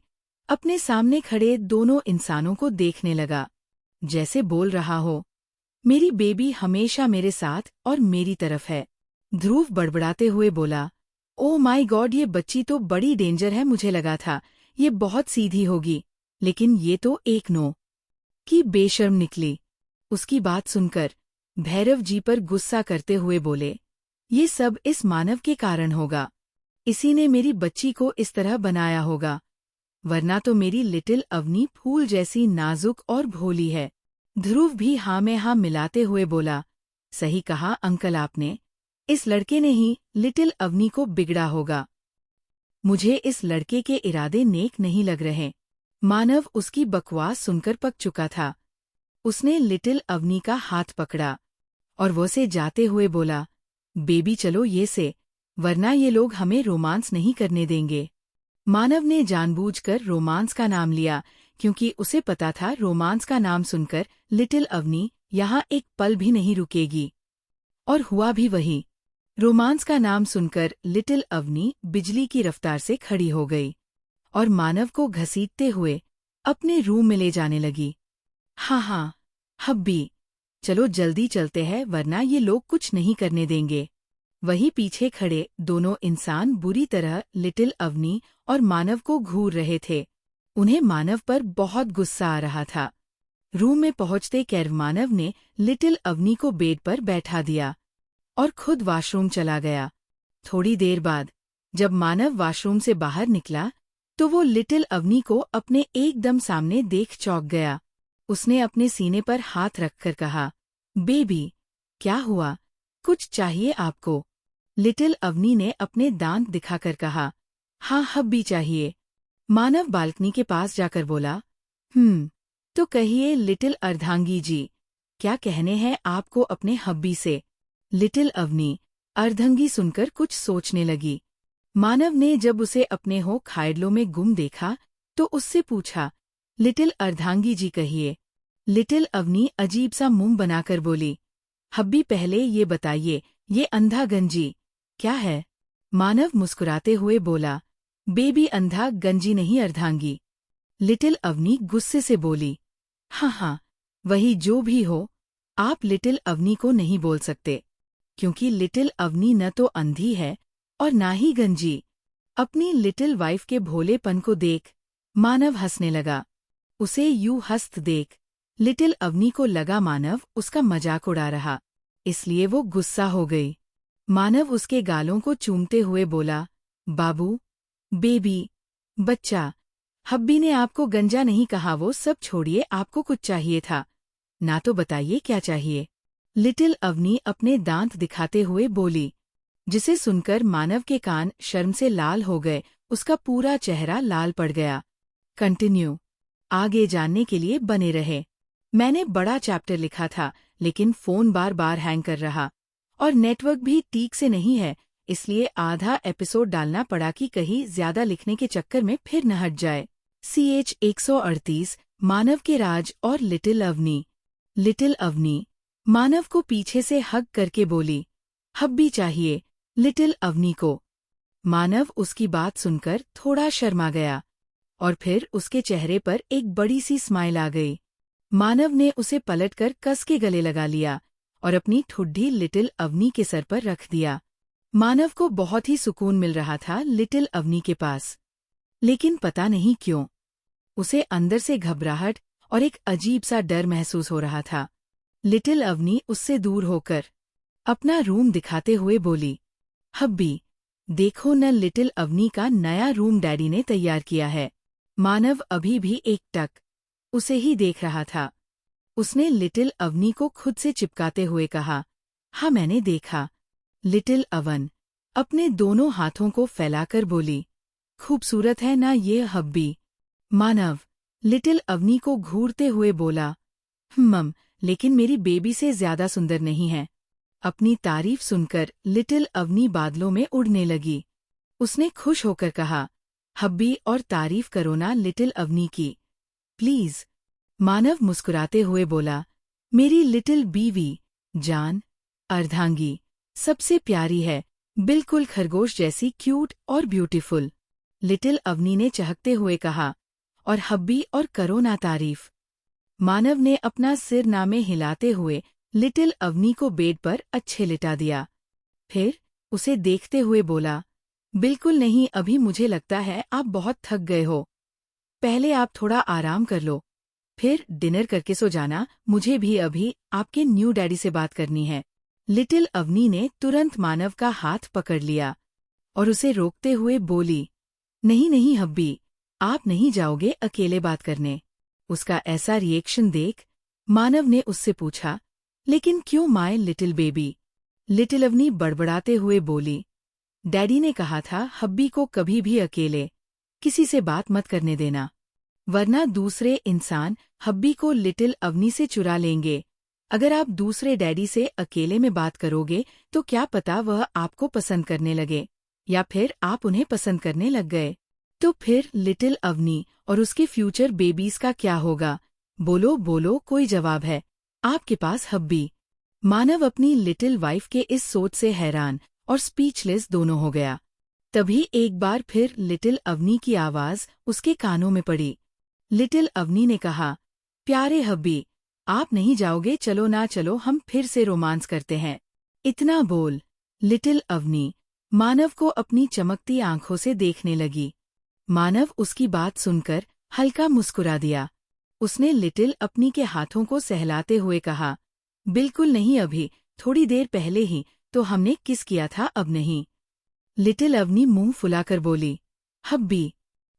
अपने सामने खड़े दोनों इंसानों को देखने लगा, जैसे बोल रहा हो, मेरी बेबी हमेशा मेरे साथ और मेरी तरफ है। ध्रुव बड़बड़ाते हुए बोला, ओ माय गॉड ये बच्ची तो बड़ी डेंजर है, मुझे लगा था ये बहुत सीधी होगी, लेकिन ये तो एक नो की बेशर्म निकली। उसकी बात सुनकर भैरव जी पर गुस्सा करते हुए बोले, ये सब इस मानव के कारण होगा, इसी ने मेरी बच्ची को इस तरह बनाया होगा। वरना तो मेरी लिटिल अवनी फूल जैसी नाजुक और भोली है। ध्रुव भी हाँ में हाँ मिलाते हुए बोला, सही कहा अंकल आपने, इस लड़के ने ही लिटिल अवनी को बिगड़ा होगा। मुझे इस लड़के के इरादे नेक नहीं लग रहे। मानव उसकी बकवास सुनकर पक चुका था। उसने लिटिल अवनी का हाथ पकड़ा और वो से जाते हुए बोला, बेबी चलो ये से, वरना ये लोग हमें रोमांस नहीं करने देंगे। मानव ने जानबूझकर रोमांस का नाम लिया, क्योंकि उसे पता था रोमांस का नाम सुनकर लिटिल अवनी यहाँ एक पल भी नहीं रुकेगी। और हुआ भी वही। रोमांस का नाम सुनकर लिटिल अवनी बिजली की रफ्तार से खड़ी हो गई और मानव को घसीटते हुए अपने रूम में ले जाने लगी। हाँ, हब्बी, चलो जल्दी चलते हैं, वरना ये लोग कुछ नहीं करने देंगे। वहीं पीछे खड़े दोनों इंसान बुरी तरह लिटिल अवनी और मानव को घूर रहे थे। उन्हें मानव पर बहुत गुस्सा आ रहा था। रूम में पहुंचते कैर मानव ने लिटिल अवनी को बेड पर बैठा दिया और खुद वॉशरूम चला गया। थोड़ी देर बाद जब मानव वॉशरूम से बाहर निकला तो वो लिटिल अवनी को अपने एकदम सामने देख चौंक गया। उसने अपने सीने पर हाथ रखकर कहा, बेबी, क्या हुआ? कुछ चाहिए आपको? लिटिल अवनी ने अपने दांत दिखाकर कहा, हाँ हब्बी चाहिए। मानव बालकनी के पास जाकर बोला, तो कहिए लिटिल अर्धांगी जी, क्या कहने हैं आपको अपने हब्बी से? लिटिल अवनी अर्धंगी सुनकर कुछ सोचने लगी। मानव ने जब उसे अपने हो खाइडलों में गुम देखा तो उससे पूछा, लिटिल अर्धांगी जी कहिए। लिटिल अवनी अजीब सा मुंह बनाकर बोली, हब्बी पहले ये बताइए, ये अंधा गंजी क्या है? मानव मुस्कुराते हुए बोला, बेबी अंधा गंजी नहीं अर्धांगी। लिटिल अवनी गुस्से से बोली, हाँ, वही जो भी हो, आप लिटिल अवनी को नहीं बोल सकते, क्योंकि लिटिल अवनी न तो अंधी है और ना ही गंजी। अपनी लिटिल वाइफ के भोलेपन को देख मानव हंसने लगा। उसे यूं हंसत देख लिटिल अवनी को लगा मानव उसका मजाक उड़ा रहा, इसलिए वो गुस्सा हो गई। मानव उसके गालों को चूमते हुए बोला, बाबू, बेबी, बच्चा, हब्बी ने आपको गंजा नहीं कहा, वो सब छोड़िए, आपको कुछ चाहिए था ना, तो बताइए क्या चाहिए? लिटिल अवनी अपने दांत दिखाते हुए बोली, जिसे सुनकर मानव के कान शर्म से लाल हो गए, उसका पूरा चेहरा लाल पड़ गया। कंटिन्यू आगे जानने के लिए बने रहे। मैंने बड़ा चैप्टर लिखा था, लेकिन फ़ोन बार बार हैंग कर रहा और नेटवर्क भी ठीक से नहीं है, इसलिए आधा एपिसोड डालना पड़ा कि कहीं ज्यादा लिखने के चक्कर में फिर न हट जाए। CH 138 मानव के राज और लिटिल अवनी। लिटिल अवनी मानव को पीछे से हग करके बोली, हब्बी चाहिए लिटिल अवनी को। मानव उसकी बात सुनकर थोड़ा शर्मा गया और फिर उसके चेहरे पर एक बड़ी सी स्माइल आ गई। मानव ने उसे पलटकर कस के गले लगा लिया और अपनी ठुड्डी लिटिल अवनी के सर पर रख दिया। मानव को बहुत ही सुकून मिल रहा था लिटिल अवनी के पास, लेकिन पता नहीं क्यों उसे अंदर से घबराहट और एक अजीब सा डर महसूस हो रहा था। लिटिल अवनी उससे दूर होकर अपना रूम दिखाते हुए बोली, हब्बी, देखो न, लिटिल अवनी का नया रूम डैडी ने तैयार किया है। मानव अभी भी एकटक उसे ही देख रहा था। उसने लिटिल अवनी को खुद से चिपकाते हुए कहा, हाँ मैंने देखा। लिटिल अवन अपने दोनों हाथों को फैलाकर बोली, खूबसूरत है ना ये हब्बी? मानव लिटिल अवनी को घूरते हुए बोला, मम, लेकिन मेरी बेबी से ज्यादा सुंदर नहीं है। अपनी तारीफ सुनकर लिटिल अवनी बादलों में उड़ने लगी। उसने खुश होकर कहा, हब्बी और तारीफ करो ना लिटिल अवनी की, प्लीज। मानव मुस्कुराते हुए बोला, मेरी लिटिल बीवी जान अर्धांगी सबसे प्यारी है, बिल्कुल खरगोश जैसी क्यूट और ब्यूटीफुल। लिटिल अवनी ने चहकते हुए कहा, और हब्बी और करो ना तारीफ। मानव ने अपना सिर नामे हिलाते हुए लिटिल अवनी को बेड पर अच्छे लिटा दिया। फिर उसे देखते हुए बोला, बिल्कुल नहीं, अभी मुझे लगता है आप बहुत थक गए हो। पहले आप थोड़ा आराम कर लो, फिर डिनर करके सो जाना। मुझे भी अभी आपके न्यू डैडी से बात करनी है। लिटिल अवनी ने तुरंत मानव का हाथ पकड़ लिया और उसे रोकते हुए बोली, नहीं नहीं हब्बी, आप नहीं जाओगे अकेले बात करने? उसका ऐसा रिएक्शन देख मानव ने उससे पूछा, लेकिन क्यों my little baby? Little Avni बड़बड़ाते हुए बोली, डैडी ने कहा था हब्बी को कभी भी अकेले किसी से बात मत करने देना, वरना दूसरे इंसान हब्बी को लिटिल अवनी से चुरा लेंगे। अगर आप दूसरे डैडी से अकेले में बात करोगे तो क्या पता वह आपको पसंद करने लगे, या फिर आप उन्हें पसंद करने लग गए। तो फिर लिटिल अवनी और उसके फ्यूचर बेबीज का क्या होगा? बोलो बोलो, कोई जवाब है आपके पास हब्बी? मानव अपनी लिटिल वाइफ के इस सोच से हैरान और स्पीचलेस दोनों हो गया। तभी एक बार फिर लिटिल अवनी की आवाज उसके कानों में पड़ी। लिटिल अवनी ने कहा, प्यारे हब्बी, आप नहीं जाओगे? चलो ना चलो, हम फिर से रोमांस करते हैं। इतना बोल लिटिल अवनी मानव को अपनी चमकती आंखों से देखने लगी। मानव उसकी बात सुनकर हल्का मुस्कुरा दिया। उसने लिटिल अवनी के हाथों को सहलाते हुए कहा, बिल्कुल नहीं, अभी थोड़ी देर पहले ही तो हमने किस किया था, अब नहीं। लिटिल अवनी मुंह फुलाकर बोली, हब्बी।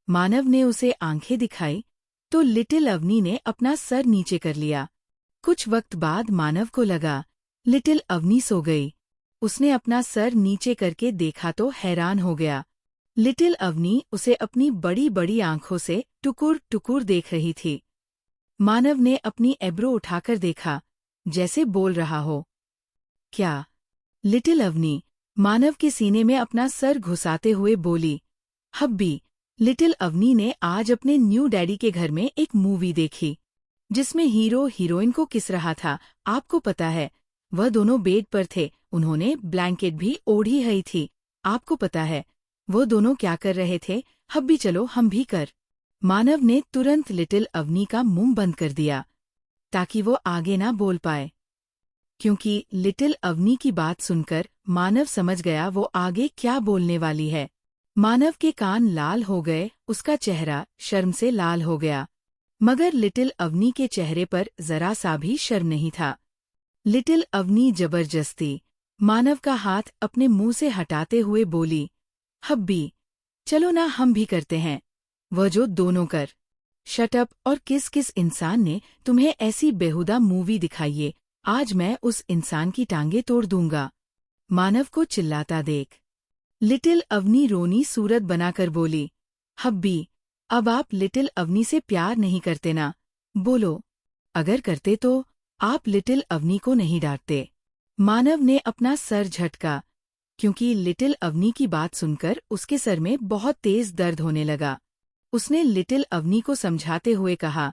मानव ने उसे आंखें दिखाई तो लिटिल अवनी ने अपना सर नीचे कर लिया। कुछ वक्त बाद मानव को लगा लिटिल अवनी सो गई। उसने अपना सर नीचे करके देखा तो हैरान हो गया। लिटिल अवनी उसे अपनी बड़ी बड़ी आंखों से टुकुर टुकुर देख रही थी। मानव ने अपनी एब्रो उठाकर देखा, जैसे बोल रहा हो, क्या? लिटिल अवनी मानव के सीने में अपना सर घुसाते हुए बोली, हब्बी। लिटिल अवनी ने आज अपने न्यू डैडी के घर में एक मूवी देखी जिसमें हीरो हीरोइन को किस रहा था। आपको पता है, वह दोनों बेड पर थे, उन्होंने ब्लैंकेट भी ओढ़ी हुई थी। आपको पता है वो दोनों क्या कर रहे थे? हब्बी चलो हम भी कर। मानव ने तुरंत लिटिल अवनी का मुंह बंद कर दिया ताकि वो आगे ना बोल पाए, क्योंकि लिटिल अवनी की बात सुनकर मानव समझ गया वो आगे क्या बोलने वाली है। मानव के कान लाल हो गए, उसका चेहरा शर्म से लाल हो गया, मगर लिटिल अवनी के चेहरे पर जरा सा भी शर्म नहीं था। लिटिल अवनी जबरदस्ती मानव का हाथ अपने मुंह से हटाते हुए बोली, हब्बी चलो ना हम भी करते हैं, वह जो दोनों कर। शट अप, और किस किस इंसान ने तुम्हें ऐसी बेहुदा मूवी दिखाई है? आज मैं उस इंसान की टांगे तोड़ दूंगा। मानव को चिल्लाता देख लिटिल अवनी रोनी सूरत बनाकर बोली, हब्बी अब आप लिटिल अवनी से प्यार नहीं करते ना? बोलो, अगर करते तो आप लिटिल अवनी को नहीं डांटते। मानव ने अपना सर झटका, क्योंकि लिटिल अवनी की बात सुनकर उसके सर में बहुत तेज दर्द होने लगा। उसने लिटिल अवनी को समझाते हुए कहा,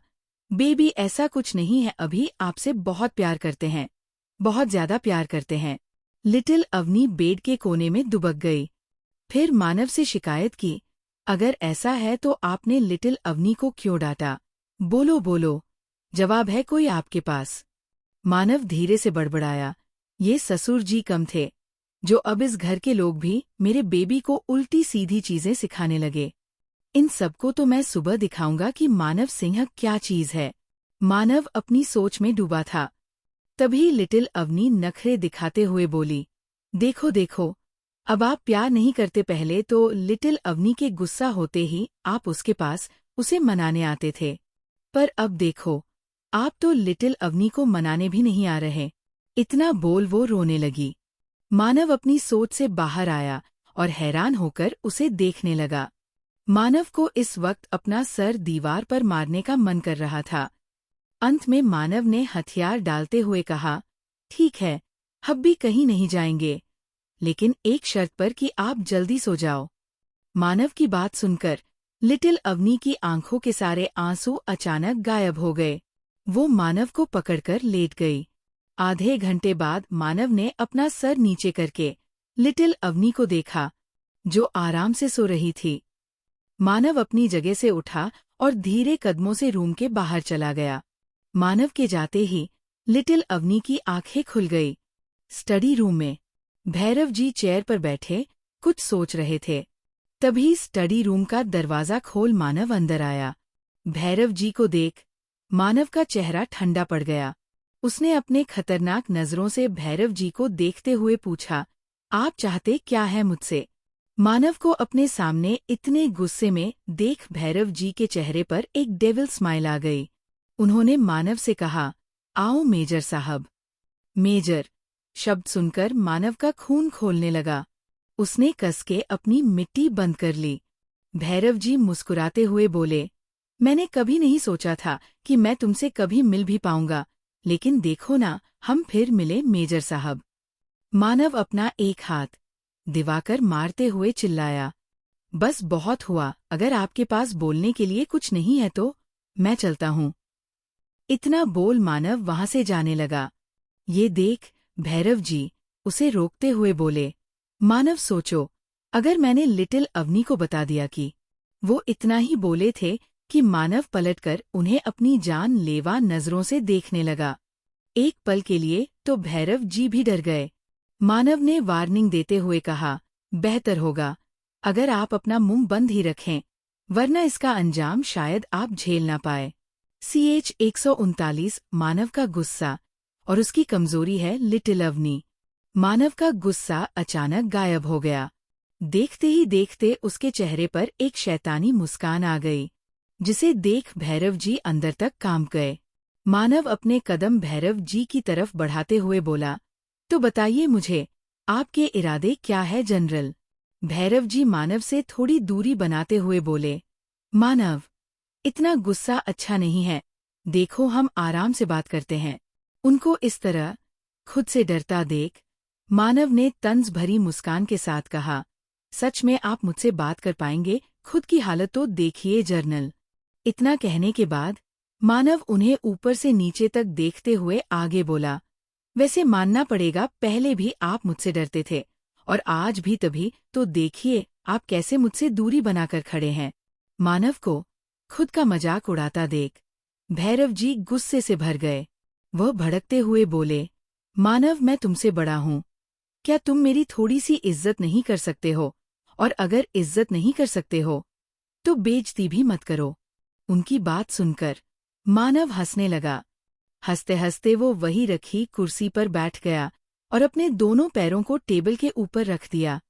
बेबी ऐसा कुछ नहीं है, अभी आपसे बहुत प्यार करते हैं, बहुत ज्यादा प्यार करते हैं। लिटिल अवनी बेड के कोने में दुबक गई। फिर मानव से शिकायत की, अगर ऐसा है तो आपने लिटिल अवनी को क्यों डांटा? बोलो बोलो, जवाब है कोई आपके पास? मानव धीरे से बड़बड़ाया, ये ससुर जी कम थे जो अब इस घर के लोग भी मेरे बेबी को उल्टी सीधी चीजें सिखाने लगे। इन सबको तो मैं सुबह दिखाऊंगा कि मानव सिंह क्या चीज है। मानव अपनी सोच में डूबा था। तभी लिटिल अवनी नखरे दिखाते हुए बोली, देखो देखो, अब आप प्यार नहीं करते, पहले तो लिटिल अवनी के गुस्सा होते ही आप उसके पास उसे मनाने आते थे, पर अब देखो आप तो लिटिल अवनी को मनाने भी नहीं आ रहे। इतना बोल वो रोने लगी। मानव अपनी सोच से बाहर आया और हैरान होकर उसे देखने लगा। मानव को इस वक्त अपना सर दीवार पर मारने का मन कर रहा था। अंत में मानव ने हथियार डालते हुए कहा, ठीक है, हब्बी कहीं नहीं जाएंगे, लेकिन एक शर्त पर कि आप जल्दी सो जाओ। मानव की बात सुनकर लिटिल अवनी की आंखों के सारे आंसू अचानक गायब हो गए। वो मानव को पकड़कर लेट गई। आधे घंटे बाद मानव ने अपना सर नीचे करके लिटिल अवनी को देखा, जो आराम से सो रही थी। मानव अपनी जगह से उठा और धीरे कदमों से रूम के बाहर चला गया। मानव के जाते ही लिटिल अवनी की आंखें खुल गई। स्टडी रूम में भैरव जी चेयर पर बैठे कुछ सोच रहे थे। तभी स्टडी रूम का दरवाजा खोल मानव अंदर आया। भैरव जी को देख मानव का चेहरा ठंडा पड़ गया। उसने अपने खतरनाक नजरों से भैरव जी को देखते हुए पूछा, आप चाहते क्या है मुझसे? मानव को अपने सामने इतने गुस्से में देख भैरव जी के चेहरे पर एक डेविल स्माइल आ गई। उन्होंने मानव से कहा, आओ मेजर साहब। मेजर शब्द सुनकर मानव का खून खौलने लगा। उसने कस के अपनी मिट्टी बंद कर ली। भैरव जी मुस्कुराते हुए बोले, मैंने कभी नहीं सोचा था कि मैं तुमसे कभी मिल भी पाऊंगा, लेकिन देखो ना, हम फिर मिले मेजर साहब। मानव अपना एक हाथ दिवाकर मारते हुए चिल्लाया, बस बहुत हुआ, अगर आपके पास बोलने के लिए कुछ नहीं है तो मैं चलता हूँ। इतना बोल मानव वहां से जाने लगा। ये देख भैरव जी उसे रोकते हुए बोले, मानव सोचो, अगर मैंने लिटिल अवनी को बता दिया कि वो इतना ही बोले थे कि मानव पलटकर उन्हें अपनी जान लेवा नजरों से देखने लगा। एक पल के लिए तो भैरव जी भी डर गए। मानव ने वार्निंग देते हुए कहा, बेहतर होगा अगर आप अपना मुंह बंद ही रखें, वरना इसका अंजाम शायद आप झेल ना पाए। CH 139 मानव का गुस्सा और उसकी कमजोरी है लिटिल अवनी। मानव का गुस्सा अचानक गायब हो गया। देखते ही देखते उसके चेहरे पर एक शैतानी मुस्कान आ गई, जिसे देख भैरव जी अंदर तक कांप गए। मानव अपने कदम भैरव जी की तरफ बढ़ाते हुए बोला, तो बताइए मुझे, आपके इरादे क्या है जनरल? भैरव जी मानव से थोड़ी दूरी बनाते हुए बोले, मानव, इतना गुस्सा अच्छा नहीं है, देखो हम आराम से बात करते हैं। उनको इस तरह खुद से डरता देख मानव ने तंज भरी मुस्कान के साथ कहा, सच में आप मुझसे बात कर पाएंगे? खुद की हालत तो देखिए जनरल। इतना कहने के बाद मानव उन्हें ऊपर से नीचे तक देखते हुए आगे बोला, वैसे मानना पड़ेगा पहले भी आप मुझसे डरते थे, और आज भी, तभी तो देखिए आप कैसे मुझसे दूरी बनाकर खड़े हैं। मानव को खुद का मजाक उड़ाता देख भैरव जी गुस्से से भर गए। वह भड़कते हुए बोले, मानव, मैं तुमसे बड़ा हूँ, क्या तुम मेरी थोड़ी सी इज्जत नहीं कर सकते हो? और अगर इज्जत नहीं कर सकते हो तो बेइज्जती भी मत करो। उनकी बात सुनकर मानव हंसने लगा। हंसते हंसते वो वही रखी कुर्सी पर बैठ गया और अपने दोनों पैरों को टेबल के ऊपर रख दिया।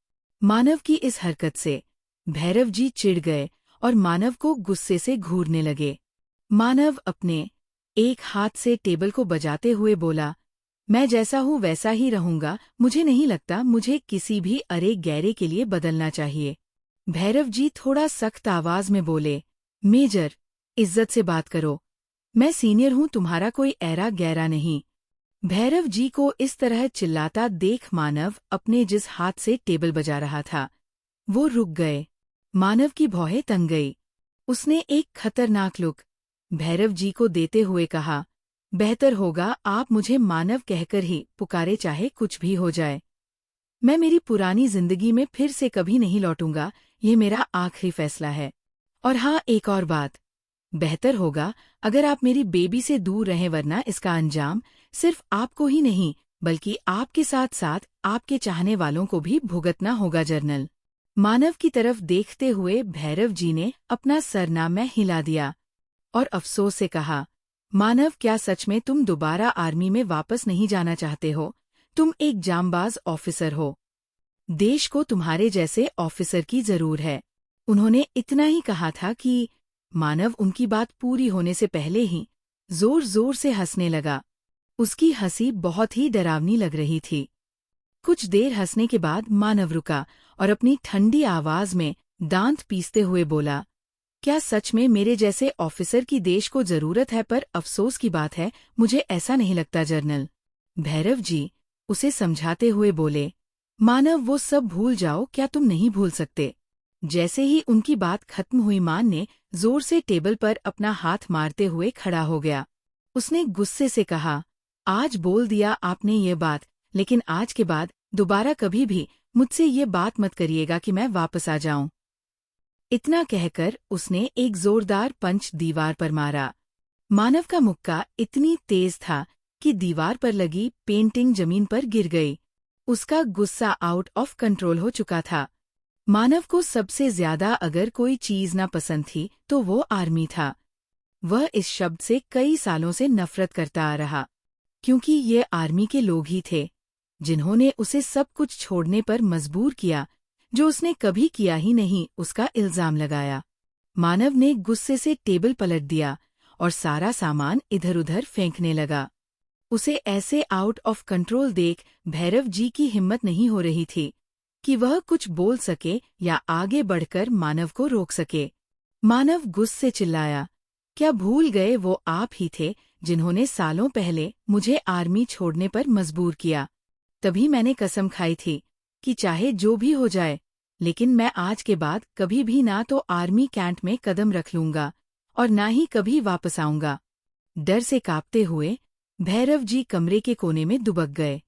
मानव की इस हरकत से भैरव जी चिढ़ गए और मानव को गुस्से से घूरने लगे। मानव अपने एक हाथ से टेबल को बजाते हुए बोला, मैं जैसा हूँ वैसा ही रहूंगा, मुझे नहीं लगता मुझे किसी भी अरे गैरे के लिए बदलना चाहिए। भैरव जी थोड़ा सख्त आवाज में बोले, मेजर, इज्जत से बात करो, मैं सीनियर हूँ, तुम्हारा कोई ऐरा गैरा नहीं। भैरव जी को इस तरह चिल्लाता देख मानव अपने जिस हाथ से टेबल बजा रहा था वो रुक गए। मानव की भौहें तंग गई। उसने एक खतरनाक लुक भैरव जी को देते हुए कहा, बेहतर होगा आप मुझे मानव कहकर ही पुकारे, चाहे कुछ भी हो जाए। मैं मेरी पुरानी जिंदगी में फिर से कभी नहीं लौटूंगा, ये मेरा आखिरी फैसला है। और हाँ, एक और बात, बेहतर होगा अगर आप मेरी बेबी से दूर रहें, वरना इसका अंजाम सिर्फ आपको ही नहीं बल्कि आपके साथ साथ आपके चाहने वालों को भी भुगतना होगा जनरल। मानव की तरफ देखते हुए भैरव जी ने अपना सरनामा हिला दिया और अफसोस से कहा, मानव, क्या सच में तुम दोबारा आर्मी में वापस नहीं जाना चाहते हो? तुम एक जांबाज ऑफिसर हो, देश को तुम्हारे जैसे ऑफिसर की जरूर है। उन्होंने इतना ही कहा था कि मानव उनकी बात पूरी होने से पहले ही जोर जोर से हंसने लगा। उसकी हंसी बहुत ही डरावनी लग रही थी। कुछ देर हंसने के बाद मानव रुका और अपनी ठंडी आवाज में दांत पीसते हुए बोला, क्या सच में मेरे जैसे ऑफिसर की देश को जरूरत है? पर अफसोस की बात है, मुझे ऐसा नहीं लगता जनरल। भैरव जी उसे समझाते हुए बोले, मानव, वो सब भूल जाओ, क्या तुम नहीं भूल सकते? जैसे ही उनकी बात खत्म हुई मान ने जोर से टेबल पर अपना हाथ मारते हुए खड़ा हो गया। उसने गुस्से से कहा, आज बोल दिया आपने ये बात, लेकिन आज के बाद दोबारा कभी भी मुझसे ये बात मत करिएगा कि मैं वापस आ जाऊं। इतना कहकर उसने एक जोरदार पंच दीवार पर मारा। मानव का मुक्का इतनी तेज था कि दीवार पर लगी पेंटिंग जमीन पर गिर गई। उसका गुस्सा आउट ऑफ कंट्रोल हो चुका था। मानव को सबसे ज्यादा अगर कोई चीज ना पसंद थी तो वो आर्मी था। वह इस शब्द से कई सालों से नफरत करता आ रहा, क्योंकि ये आर्मी के लोग ही थे जिन्होंने उसे सब कुछ छोड़ने पर मजबूर किया, जो उसने कभी किया ही नहीं, उसका इल्जाम लगाया। मानव ने गुस्से से टेबल पलट दिया और सारा सामान इधर-उधर फेंकने लगा। उसे ऐसे आउट ऑफ कंट्रोल देख भैरव जी की हिम्मत नहीं हो रही थी कि वह कुछ बोल सके या आगे बढ़कर मानव को रोक सके। मानव गुस्से चिल्लाया, क्या भूल गए वो आप ही थे जिन्होंने सालों पहले मुझे आर्मी छोड़ने पर मजबूर किया। तभी मैंने कसम खाई थी कि चाहे जो भी हो जाए, लेकिन मैं आज के बाद कभी भी ना तो आर्मी कैंट में कदम रख लूंगा और ना ही कभी वापस आऊंगा। डर से कांपते हुए भैरव जी कमरे के कोने में दुबक गए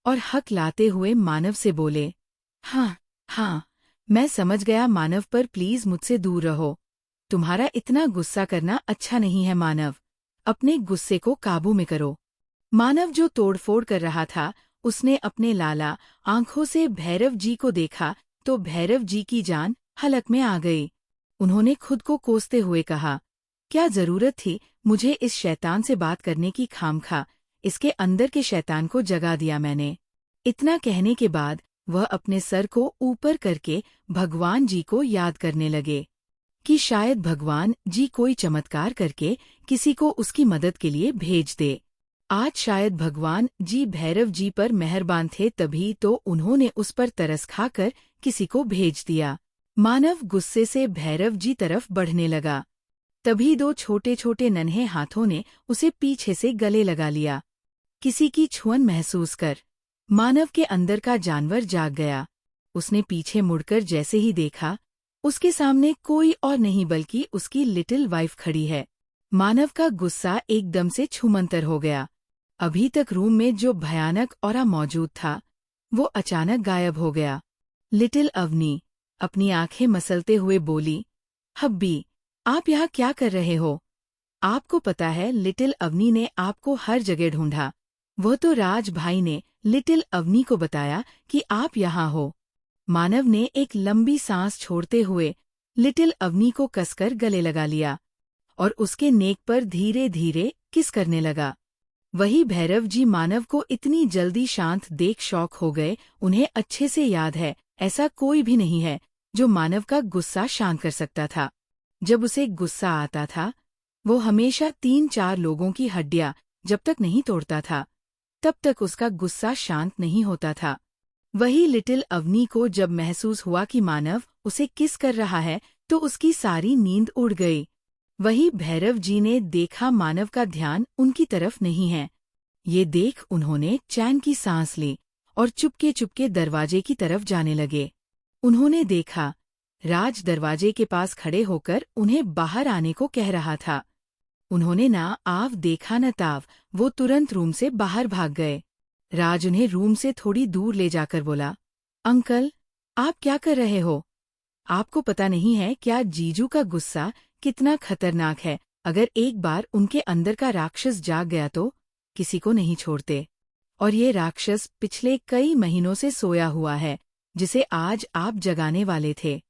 और हक लाते हुए मानव से बोले, हाँ, मैं समझ गया मानव, पर प्लीज मुझसे दूर रहो। तुम्हारा इतना गुस्सा करना अच्छा नहीं है मानव, अपने गुस्से को काबू में करो। मानव जो तोड़फोड़ कर रहा था, उसने अपने लाला आंखों से भैरव जी को देखा तो भैरव जी की जान हलक में आ गई। उन्होंने खुद को कोसते हुए कहा, क्या जरूरत थी मुझे इस शैतान से बात करने की खामखा, इसके अंदर के शैतान को जगा दिया मैंने। इतना कहने के बाद वह अपने सर को ऊपर करके भगवान जी को याद करने लगे कि शायद भगवान जी कोई चमत्कार करके किसी को उसकी मदद के लिए भेज दे। आज शायद भगवान जी भैरव जी पर मेहरबान थे, तभी तो उन्होंने उस पर तरस खाकर किसी को भेज दिया। मानव गुस्से से भैरव जी तरफ बढ़ने लगा, तभी दो छोटे छोटे नन्हे हाथों ने उसे पीछे से गले लगा लिया। किसी की छुअन महसूस कर मानव के अंदर का जानवर जाग गया। उसने पीछे मुड़कर जैसे ही देखा, उसके सामने कोई और नहीं बल्कि उसकी लिटिल वाइफ खड़ी है। मानव का गुस्सा एकदम से छूमंतर हो गया। अभी तक रूम में जो भयानक ऑरा मौजूद था, वो अचानक गायब हो गया। लिटिल अवनी अपनी आंखें मसलते हुए बोली, हब्बी, आप यहाँ क्या कर रहे हो? आपको पता है लिटिल अवनी ने आपको हर जगह ढूंढा। वह तो राज भाई ने लिटिल अवनी को बताया कि आप यहाँ हो। मानव ने एक लंबी सांस छोड़ते हुए लिटिल अवनी को कसकर गले लगा लिया और उसके नेक पर धीरे धीरे किस करने लगा। वही भैरव जी मानव को इतनी जल्दी शांत देख शॉक हो गए। उन्हें अच्छे से याद है, ऐसा कोई भी नहीं है जो मानव का गुस्सा शांत कर सकता था। जब उसे गुस्सा आता था, वो हमेशा 3-4 लोगों की हड्डियां जब तक नहीं तोड़ता था, तब तक उसका गुस्सा शांत नहीं होता था। वही लिटिल अवनी को जब महसूस हुआ कि मानव उसे किस कर रहा है, तो उसकी सारी नींद उड़ गई। वही भैरव जी ने देखा मानव का ध्यान उनकी तरफ नहीं है। ये देख उन्होंने चैन की सांस ली और चुपके चुपके दरवाजे की तरफ जाने लगे। उन्होंने देखा राज दरवाजे के पास खड़े होकर उन्हें बाहर आने को कह रहा था। उन्होंने ना आव देखा न ताव, वो तुरंत रूम से बाहर भाग गए। राज उन्हें रूम से थोड़ी दूर ले जाकर बोला, अंकल, आप क्या कर रहे हो? आपको पता नहीं है क्या जीजू का गुस्सा कितना खतरनाक है? अगर एक बार उनके अंदर का राक्षस जाग गया तो किसी को नहीं छोड़ते। और ये राक्षस पिछले कई महीनों से सोया हुआ है, जिसे आज आप जगाने वाले थे।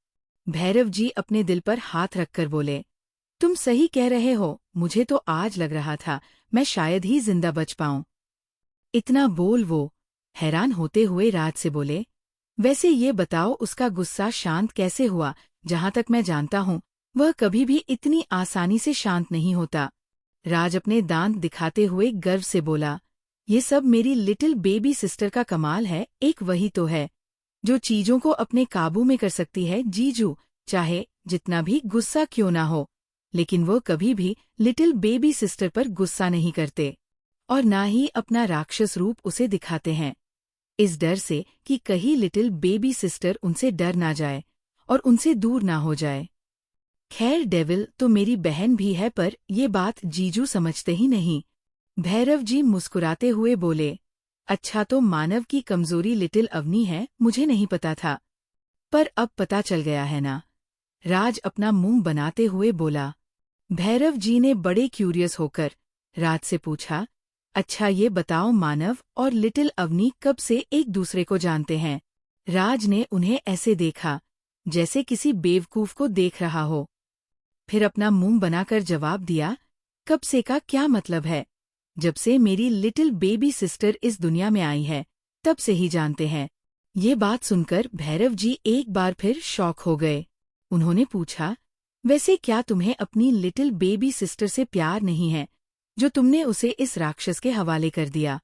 भैरव जी अपने दिल पर हाथ रखकर बोले, तुम सही कह रहे हो, मुझे तो आज लग रहा था मैं शायद ही जिंदा बच पाऊं। इतना बोल वो हैरान होते हुए राज से बोले, वैसे ये बताओ उसका गुस्सा शांत कैसे हुआ? जहां तक मैं जानता हूँ वह कभी भी इतनी आसानी से शांत नहीं होता। राज अपने दांत दिखाते हुए गर्व से बोला, ये सब मेरी लिटिल बेबी सिस्टर का कमाल है। एक वही तो है जो चीजों को अपने काबू में कर सकती है। जीजू चाहे जितना भी गुस्सा क्यों ना हो, लेकिन वो कभी भी लिटिल बेबी सिस्टर पर गुस्सा नहीं करते और ना ही अपना राक्षस रूप उसे दिखाते हैं, इस डर से कि कहीं लिटिल बेबी सिस्टर उनसे डर ना जाए और उनसे दूर ना हो जाए। खैर डेविल तो मेरी बहन भी है, पर ये बात जीजू समझते ही नहीं। भैरव जी मुस्कुराते हुए बोले, अच्छा तो मानव की कमजोरी लिटिल अवनी है, मुझे नहीं पता था, पर अब पता चल गया है ना? राज अपना मुंह बनाते हुए बोला। भैरव जी ने बड़े क्यूरियस होकर राज से पूछा, अच्छा ये बताओ मानव और लिटिल अवनी कब से एक दूसरे को जानते हैं? राज ने उन्हें ऐसे देखा जैसे किसी बेवकूफ को देख रहा हो, फिर अपना मुंह बनाकर जवाब दिया, कब से का क्या मतलब है? जब से मेरी लिटिल बेबी सिस्टर इस दुनिया में आई है, तब से ही जानते हैं। ये बात सुनकर भैरव जी एक बार फिर शॉक हो गए। उन्होंने पूछा, वैसे क्या तुम्हें अपनी लिटिल बेबी सिस्टर से प्यार नहीं है, जो तुमने उसे इस राक्षस के हवाले कर दिया?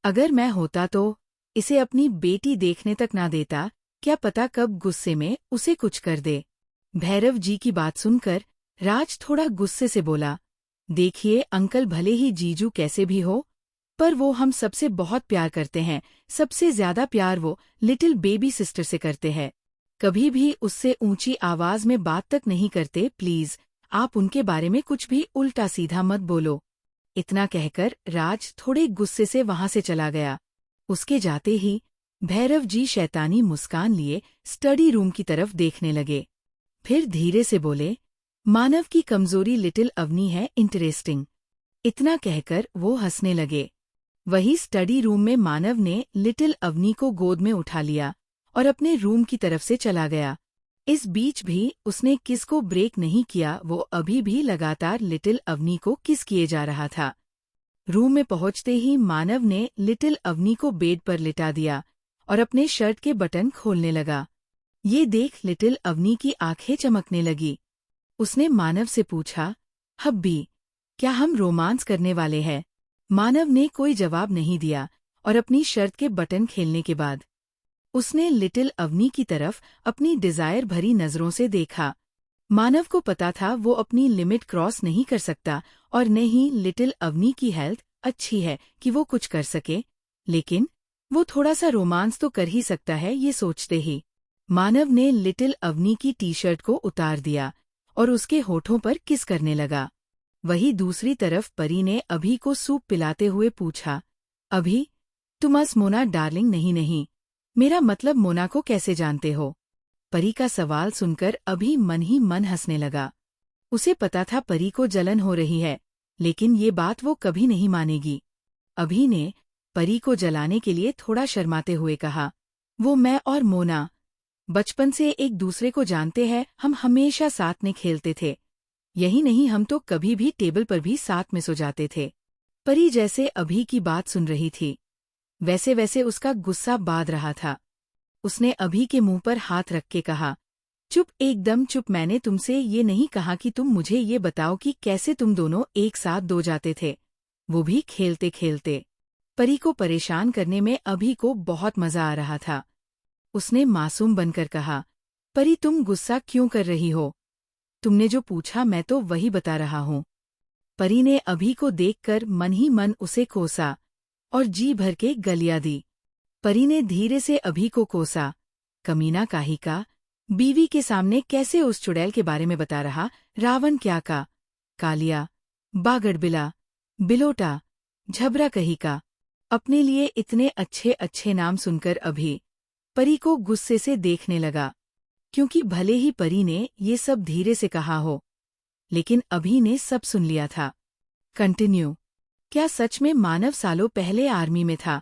अगर मैं होता तो इसे अपनी बेटी देखने तक ना देता, क्या पता कब गुस्से में उसे कुछ कर दे। भैरव जी की बात सुनकर राज थोड़ा गुस्से से बोला, देखिए अंकल, भले ही जीजू कैसे भी हो, पर वो हम सबसे बहुत प्यार करते हैं। सबसे ज्यादा प्यार वो लिटिल बेबी सिस्टर से करते हैं। कभी भी उससे ऊंची आवाज में बात तक नहीं करते। प्लीज आप उनके बारे में कुछ भी उल्टा सीधा मत बोलो। इतना कहकर राज थोड़े गुस्से से वहां से चला गया। उसके जाते ही भैरव जी शैतानी मुस्कान लिए स्टडी रूम की तरफ देखने लगे। फिर धीरे से बोले, मानव की कमजोरी लिटिल अवनी है इंटरेस्टिंग। इतना कहकर वो हंसने लगे। वही स्टडी रूम में मानव ने लिटिल अवनी को गोद में उठा लिया और अपने रूम की तरफ से चला गया। इस बीच भी उसने किस को ब्रेक नहीं किया। वो अभी भी लगातार लिटिल अवनी को किस किए जा रहा था। रूम में पहुंचते ही मानव ने लिटिल अवनी को बेड पर लिटा दिया और अपने शर्ट के बटन खोलने लगा। ये देख लिटिल अवनी की आंखें चमकने लगी। उसने मानव से पूछा, हब्बी, क्या हम रोमांस करने वाले हैं? मानव ने कोई जवाब नहीं दिया और अपनी शर्ट के बटन खेलने के बाद उसने लिटिल अवनी की तरफ अपनी डिजायर भरी नजरों से देखा। मानव को पता था वो अपनी लिमिट क्रॉस नहीं कर सकता और न ही लिटिल अवनी की हेल्थ अच्छी है कि वो कुछ कर सके, लेकिन वो थोड़ा सा रोमांस तो कर ही सकता है। ये सोचते ही मानव ने लिटिल अवनी की टी शर्ट को उतार दिया और उसके होठों पर किस करने लगा। वही दूसरी तरफ परी ने अभी को सूप पिलाते हुए पूछा, अभी तुम अस मोना डार्लिंग नहीं, मेरा मतलब मोना को कैसे जानते हो? परी का सवाल सुनकर अभी मन ही मन हंसने लगा। उसे पता था परी को जलन हो रही है, लेकिन ये बात वो कभी नहीं मानेगी। अभी ने परी को जलाने के लिए थोड़ा शर्माते हुए कहा, वो मैं और मोना बचपन से एक दूसरे को जानते हैं। हम हमेशा साथ में खेलते थे। यही नहीं, हम तो कभी भी टेबल पर भी साथ में सो जाते थे। परी जैसे अभी की बात सुन रही थी, वैसे वैसे उसका गुस्सा बाध रहा था। उसने अभी के मुंह पर हाथ रख के कहा, चुप, एकदम चुप। मैंने तुमसे ये नहीं कहा कि तुम मुझे ये बताओ कि कैसे तुम दोनों एक साथ दो जाते थे, वो भी खेलते खेलते। परी को परेशान करने में अभी को बहुत मजा आ रहा था। उसने मासूम बनकर कहा, परी तुम गुस्सा क्यों कर रही हो? तुमने जो पूछा मैं तो वही बता रहा हूँ। परी ने अभी को देखकर मन ही मन उसे कोसा और जी भर के गलियां दी। परी ने धीरे से अभी को कोसा, कमीना काहे का, बीवी के सामने कैसे उस चुड़ैल के बारे में बता रहा? रावण क्या का, कालिया, बागड़बिला, बिलोटा, झबरा कही का। अपने लिए इतने अच्छे अच्छे नाम सुनकर अभी परी को गुस्से से देखने लगा, क्योंकि भले ही परी ने ये सब धीरे से कहा हो, लेकिन अभी ने सब सुन लिया था। कंटिन्यू। क्या सच में मानव सालों पहले आर्मी में था?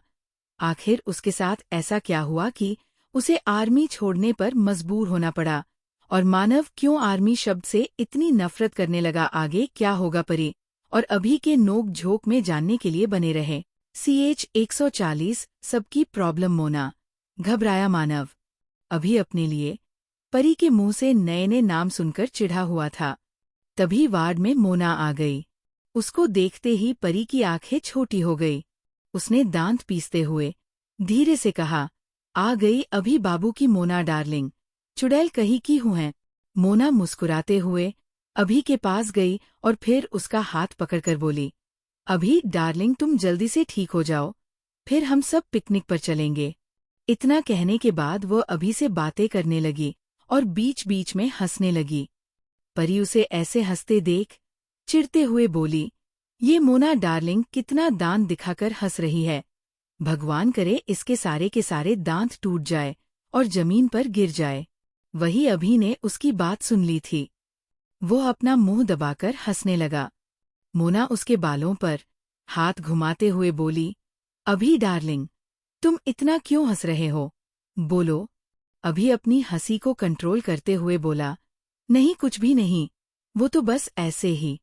आखिर उसके साथ ऐसा क्या हुआ कि उसे आर्मी छोड़ने पर मजबूर होना पड़ा? और मानव क्यों आर्मी शब्द से इतनी नफरत करने लगा? आगे क्या होगा? परी और अभी के नोक झोंक में जानने के लिए बने रहे। CH 140 सबकी प्रॉब्लम मोना। घबराया मानव अभी अपने लिए परी के मुंह से नए नए नाम सुनकर चिढ़ा हुआ था। तभी वार्ड में मोना आ गई। उसको देखते ही परी की आंखें छोटी हो गई। उसने दांत पीसते हुए धीरे से कहा, आ गई अभी बाबू की मोना डार्लिंग, चुड़ैल कहीं की हूँ है। मोना मुस्कुराते हुए अभी के पास गई और फिर उसका हाथ पकड़कर बोली, अभी डार्लिंग तुम जल्दी से ठीक हो जाओ, फिर हम सब पिकनिक पर चलेंगे। इतना कहने के बाद वह अभी से बातें करने लगी और बीच बीच में हंसने लगी। परी उसे ऐसे हंसते देख चिढ़ते हुए बोली, ये मोना डार्लिंग कितना दांत दिखाकर हंस रही है। भगवान करे इसके सारे के सारे दांत टूट जाए और जमीन पर गिर जाए। वही अभी ने उसकी बात सुन ली थी। वो अपना मुंह दबाकर हंसने लगा। मोना उसके बालों पर हाथ घुमाते हुए बोली, अभी डार्लिंग तुम इतना क्यों हंस रहे हो? बोलो। अभी अपनी हंसी को कंट्रोल करते हुए बोला, नहीं कुछ भी नहीं, वो तो बस ऐसे ही।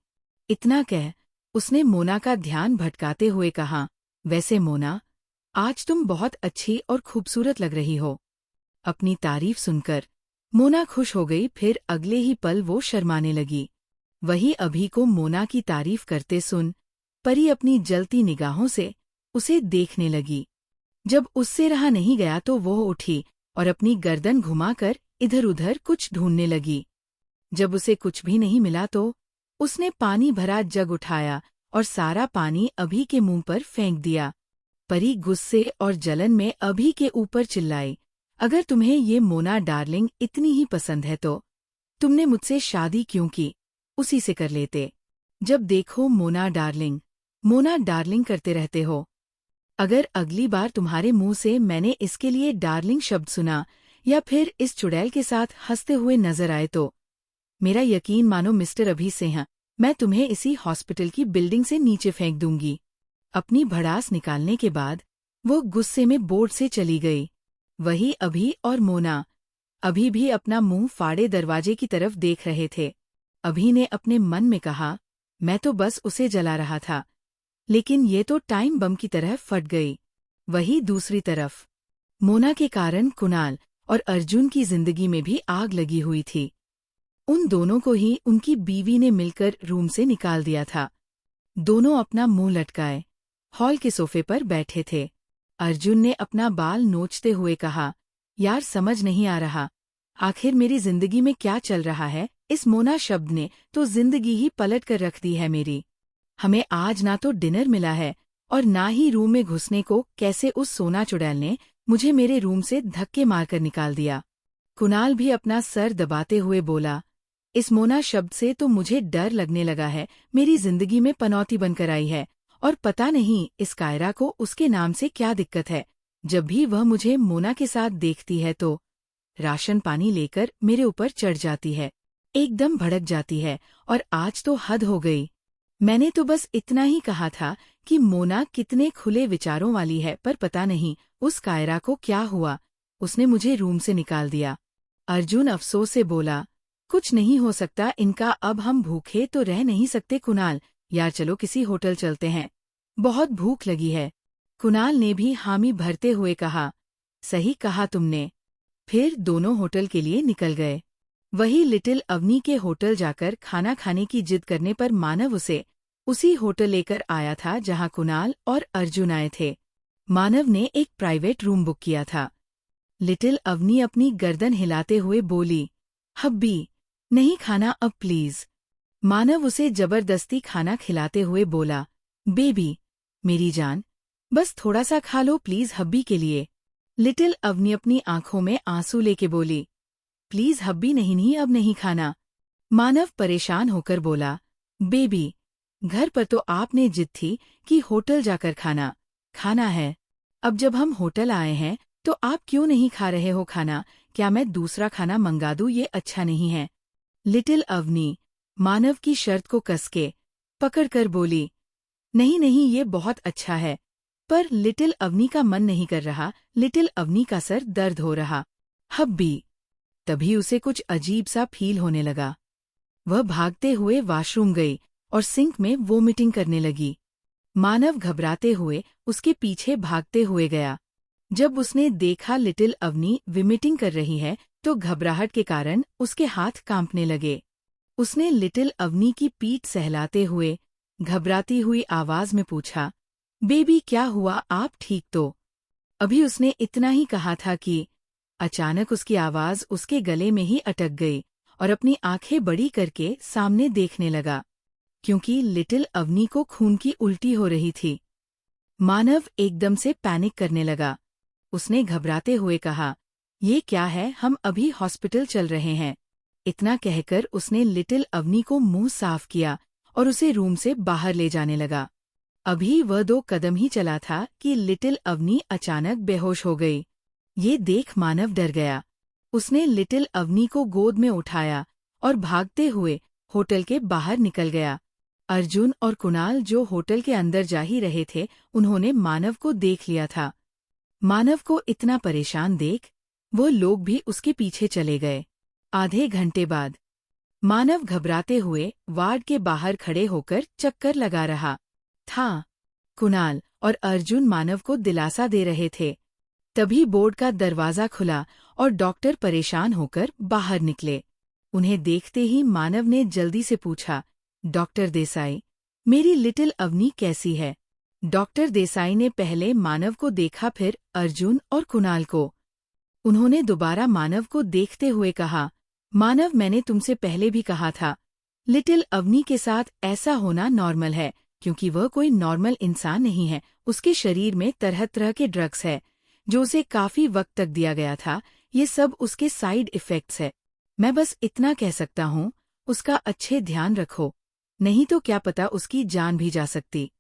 इतना कह उसने मोना का ध्यान भटकाते हुए कहा, वैसे मोना आज तुम बहुत अच्छी और खूबसूरत लग रही हो। अपनी तारीफ सुनकर मोना खुश हो गई, फिर अगले ही पल वो शर्माने लगी। वही अभी को मोना की तारीफ करते सुन परी अपनी जलती निगाहों से उसे देखने लगी। जब उससे रहा नहीं गया तो वो उठी और अपनी गर्दन घुमाकर इधर-उधर कुछ ढूंढने लगी। जब उसे कुछ भी नहीं मिला तो उसने पानी भरा जग उठाया और सारा पानी अभी के मुंह पर फेंक दिया। परी गुस्से और जलन में अभी के ऊपर चिल्लाई, अगर तुम्हें ये मोना डार्लिंग इतनी ही पसंद है तो तुमने मुझसे शादी क्यों की, उसी से कर लेते। जब देखो मोना डार्लिंग करते रहते हो। अगर अगली बार तुम्हारे मुंह से मैंने इसके लिए डार्लिंग शब्द सुना या फिर इस चुड़ैल के साथ हंसते हुए नजर आए तो मेरा यकीन मानो मिस्टर अभी सिंह, मैं तुम्हें इसी हॉस्पिटल की बिल्डिंग से नीचे फेंक दूंगी। अपनी भड़ास निकालने के बाद वो गुस्से में बोर्ड से चली गई। वही अभी और मोना अभी भी अपना मुंह फाड़े दरवाजे की तरफ देख रहे थे। अभी ने अपने मन में कहा, मैं तो बस उसे जला रहा था, लेकिन ये तो टाइम बम की तरह फट गई। वही दूसरी तरफ मोना के कारण कुणाल और अर्जुन की जिंदगी में भी आग लगी हुई थी। उन दोनों को ही उनकी बीवी ने मिलकर रूम से निकाल दिया था। दोनों अपना मुंह लटकाए हॉल के सोफे पर बैठे थे। अर्जुन ने अपना बाल नोचते हुए कहा, यार समझ नहीं आ रहा, आखिर मेरी जिंदगी में क्या चल रहा है। इस मोना शब्द ने तो जिंदगी ही पलट कर रख दी है मेरी। हमें आज ना तो डिनर मिला है और ना ही रूम में घुसने को कैसे उस सोना चुड़ैल ने मुझे मेरे रूम से धक्के मारकर निकाल दिया। कुणाल भी अपना सर दबाते हुए बोला, इस मोना शब्द से तो मुझे डर लगने लगा है, मेरी जिंदगी में पनौती बनकर आई है और पता नहीं इस कायरा को उसके नाम से क्या दिक्कत है। जब भी वह मुझे मोना के साथ देखती है तो राशन पानी लेकर मेरे ऊपर चढ़ जाती है, एकदम भड़क जाती है और आज तो हद हो गई। मैंने तो बस इतना ही कहा था कि मोना कितने खुले विचारों वाली है, पर पता नहीं उस कायरा को क्या हुआ, उसने मुझे रूम से निकाल दिया। अर्जुन अफसोस से बोला, कुछ नहीं हो सकता इनका, अब हम भूखे तो रह नहीं सकते कुणाल, यार चलो किसी होटल चलते हैं, बहुत भूख लगी है। कुणाल ने भी हामी भरते हुए कहा, सही कहा तुमने। फिर दोनों होटल के लिए निकल गए। वही लिटिल अवनी के होटल जाकर खाना खाने की जिद करने पर मानव उसे उसी होटल लेकर आया था जहां कुणाल और अर्जुन आए थे। मानव ने एक प्राइवेट रूम बुक किया था। लिटिल अवनी अपनी गर्दन हिलाते हुए बोली, हब्बी नहीं खाना अब प्लीज। मानव उसे जबरदस्ती खाना खिलाते हुए बोला, बेबी मेरी जान, बस थोड़ा सा खा लो प्लीज हब्बी के लिए। लिटिल अवनी अपनी आंखों में आंसू लेके बोली, प्लीज हब्बी नहीं अब नहीं खाना। मानव परेशान होकर बोला, बेबी घर पर तो आपने जिद थी कि होटल जाकर खाना है, अब जब हम होटल आए हैं तो आप क्यों नहीं खा रहे हो खाना, क्या मैं दूसरा खाना मंगा दूं, ये अच्छा नहीं है। लिटिल अवनी मानव की शर्त को कसके पकड़कर बोली, नहीं ये बहुत अच्छा है। पर लिटिल अवनी का मन नहीं कर रहा, लिटिल अवनी का सर दर्द हो रहा। हब्बी तभी उसे कुछ अजीब सा फील होने लगा। वह भागते हुए वॉशरूम गई और सिंक में वोमिटिंग करने लगी। मानव घबराते हुए उसके पीछे भागते हुए गया। जब उसने देखा लिटिल अवनी वोमिटिंग कर रही है तो घबराहट के कारण उसके हाथ कांपने लगे। उसने लिटिल अवनी की पीठ सहलाते हुए घबराती हुई आवाज में पूछा, बेबी क्या हुआ, आप ठीक तो? अभी उसने इतना ही कहा था कि अचानक उसकी आवाज उसके गले में ही अटक गई और अपनी आंखें बड़ी करके सामने देखने लगा, क्योंकि लिटिल अवनी को खून की उल्टी हो रही थी। मानव एकदम से पैनिक करने लगा। उसने घबराते हुए कहा, ये क्या है, हम अभी हॉस्पिटल चल रहे हैं। इतना कहकर उसने लिटिल अवनी को मुंह साफ किया और उसे रूम से बाहर ले जाने लगा। अभी वह 2 कदम ही चला था कि लिटिल अवनी अचानक बेहोश हो गई। ये देख मानव डर गया। उसने लिटिल अवनी को गोद में उठाया और भागते हुए होटल के बाहर निकल गया। अर्जुन और कुणाल जो होटल के अंदर जा ही रहे थे, उन्होंने मानव को देख लिया था। मानव को इतना परेशान देख वो लोग भी उसके पीछे चले गए। आधे घंटे बाद मानव घबराते हुए वार्ड के बाहर खड़े होकर चक्कर लगा रहा था। कुणाल और अर्जुन मानव को दिलासा दे रहे थे। तभी बोर्ड का दरवाजा खुला और डॉक्टर परेशान होकर बाहर निकले। उन्हें देखते ही मानव ने जल्दी से पूछा, डॉक्टर देसाई, मेरी लिटिल अवनी कैसी है? डॉक्टर देसाई ने पहले मानव को देखा, फिर अर्जुन और कुणाल को। उन्होंने दोबारा मानव को देखते हुए कहा, मानव, मैंने तुमसे पहले भी कहा था, लिटिल अवनी के साथ ऐसा होना नॉर्मल है, क्योंकि वह कोई नॉर्मल इंसान नहीं है। उसके शरीर में तरह तरह के ड्रग्स है जो उसे काफी वक्त तक दिया गया था। ये सब उसके साइड इफेक्ट्स है। मैं बस इतना कह सकता हूँ, उसका अच्छे ध्यान रखो, नहीं तो क्या पता उसकी जान भी जा सकती।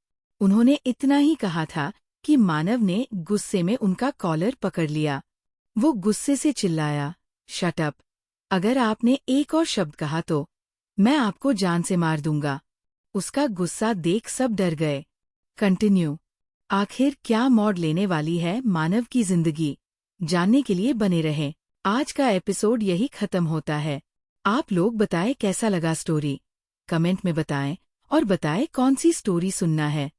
उन्होंने इतना ही कहा था कि मानव ने गुस्से में उनका कॉलर पकड़ लिया। वो गुस्से से चिल्लाया, शट अप! अगर आपने एक और शब्द कहा तो मैं आपको जान से मार दूंगा। उसका गुस्सा देख सब डर गए। कंटिन्यू। आखिर क्या मोड़ लेने वाली है मानव की जिंदगी, जानने के लिए बने रहें। आज का एपिसोड यही खत्म होता है। आप लोग बताएं कैसा लगा स्टोरी, कमेंट में बताएं और बताएं कौन सी स्टोरी सुनना है।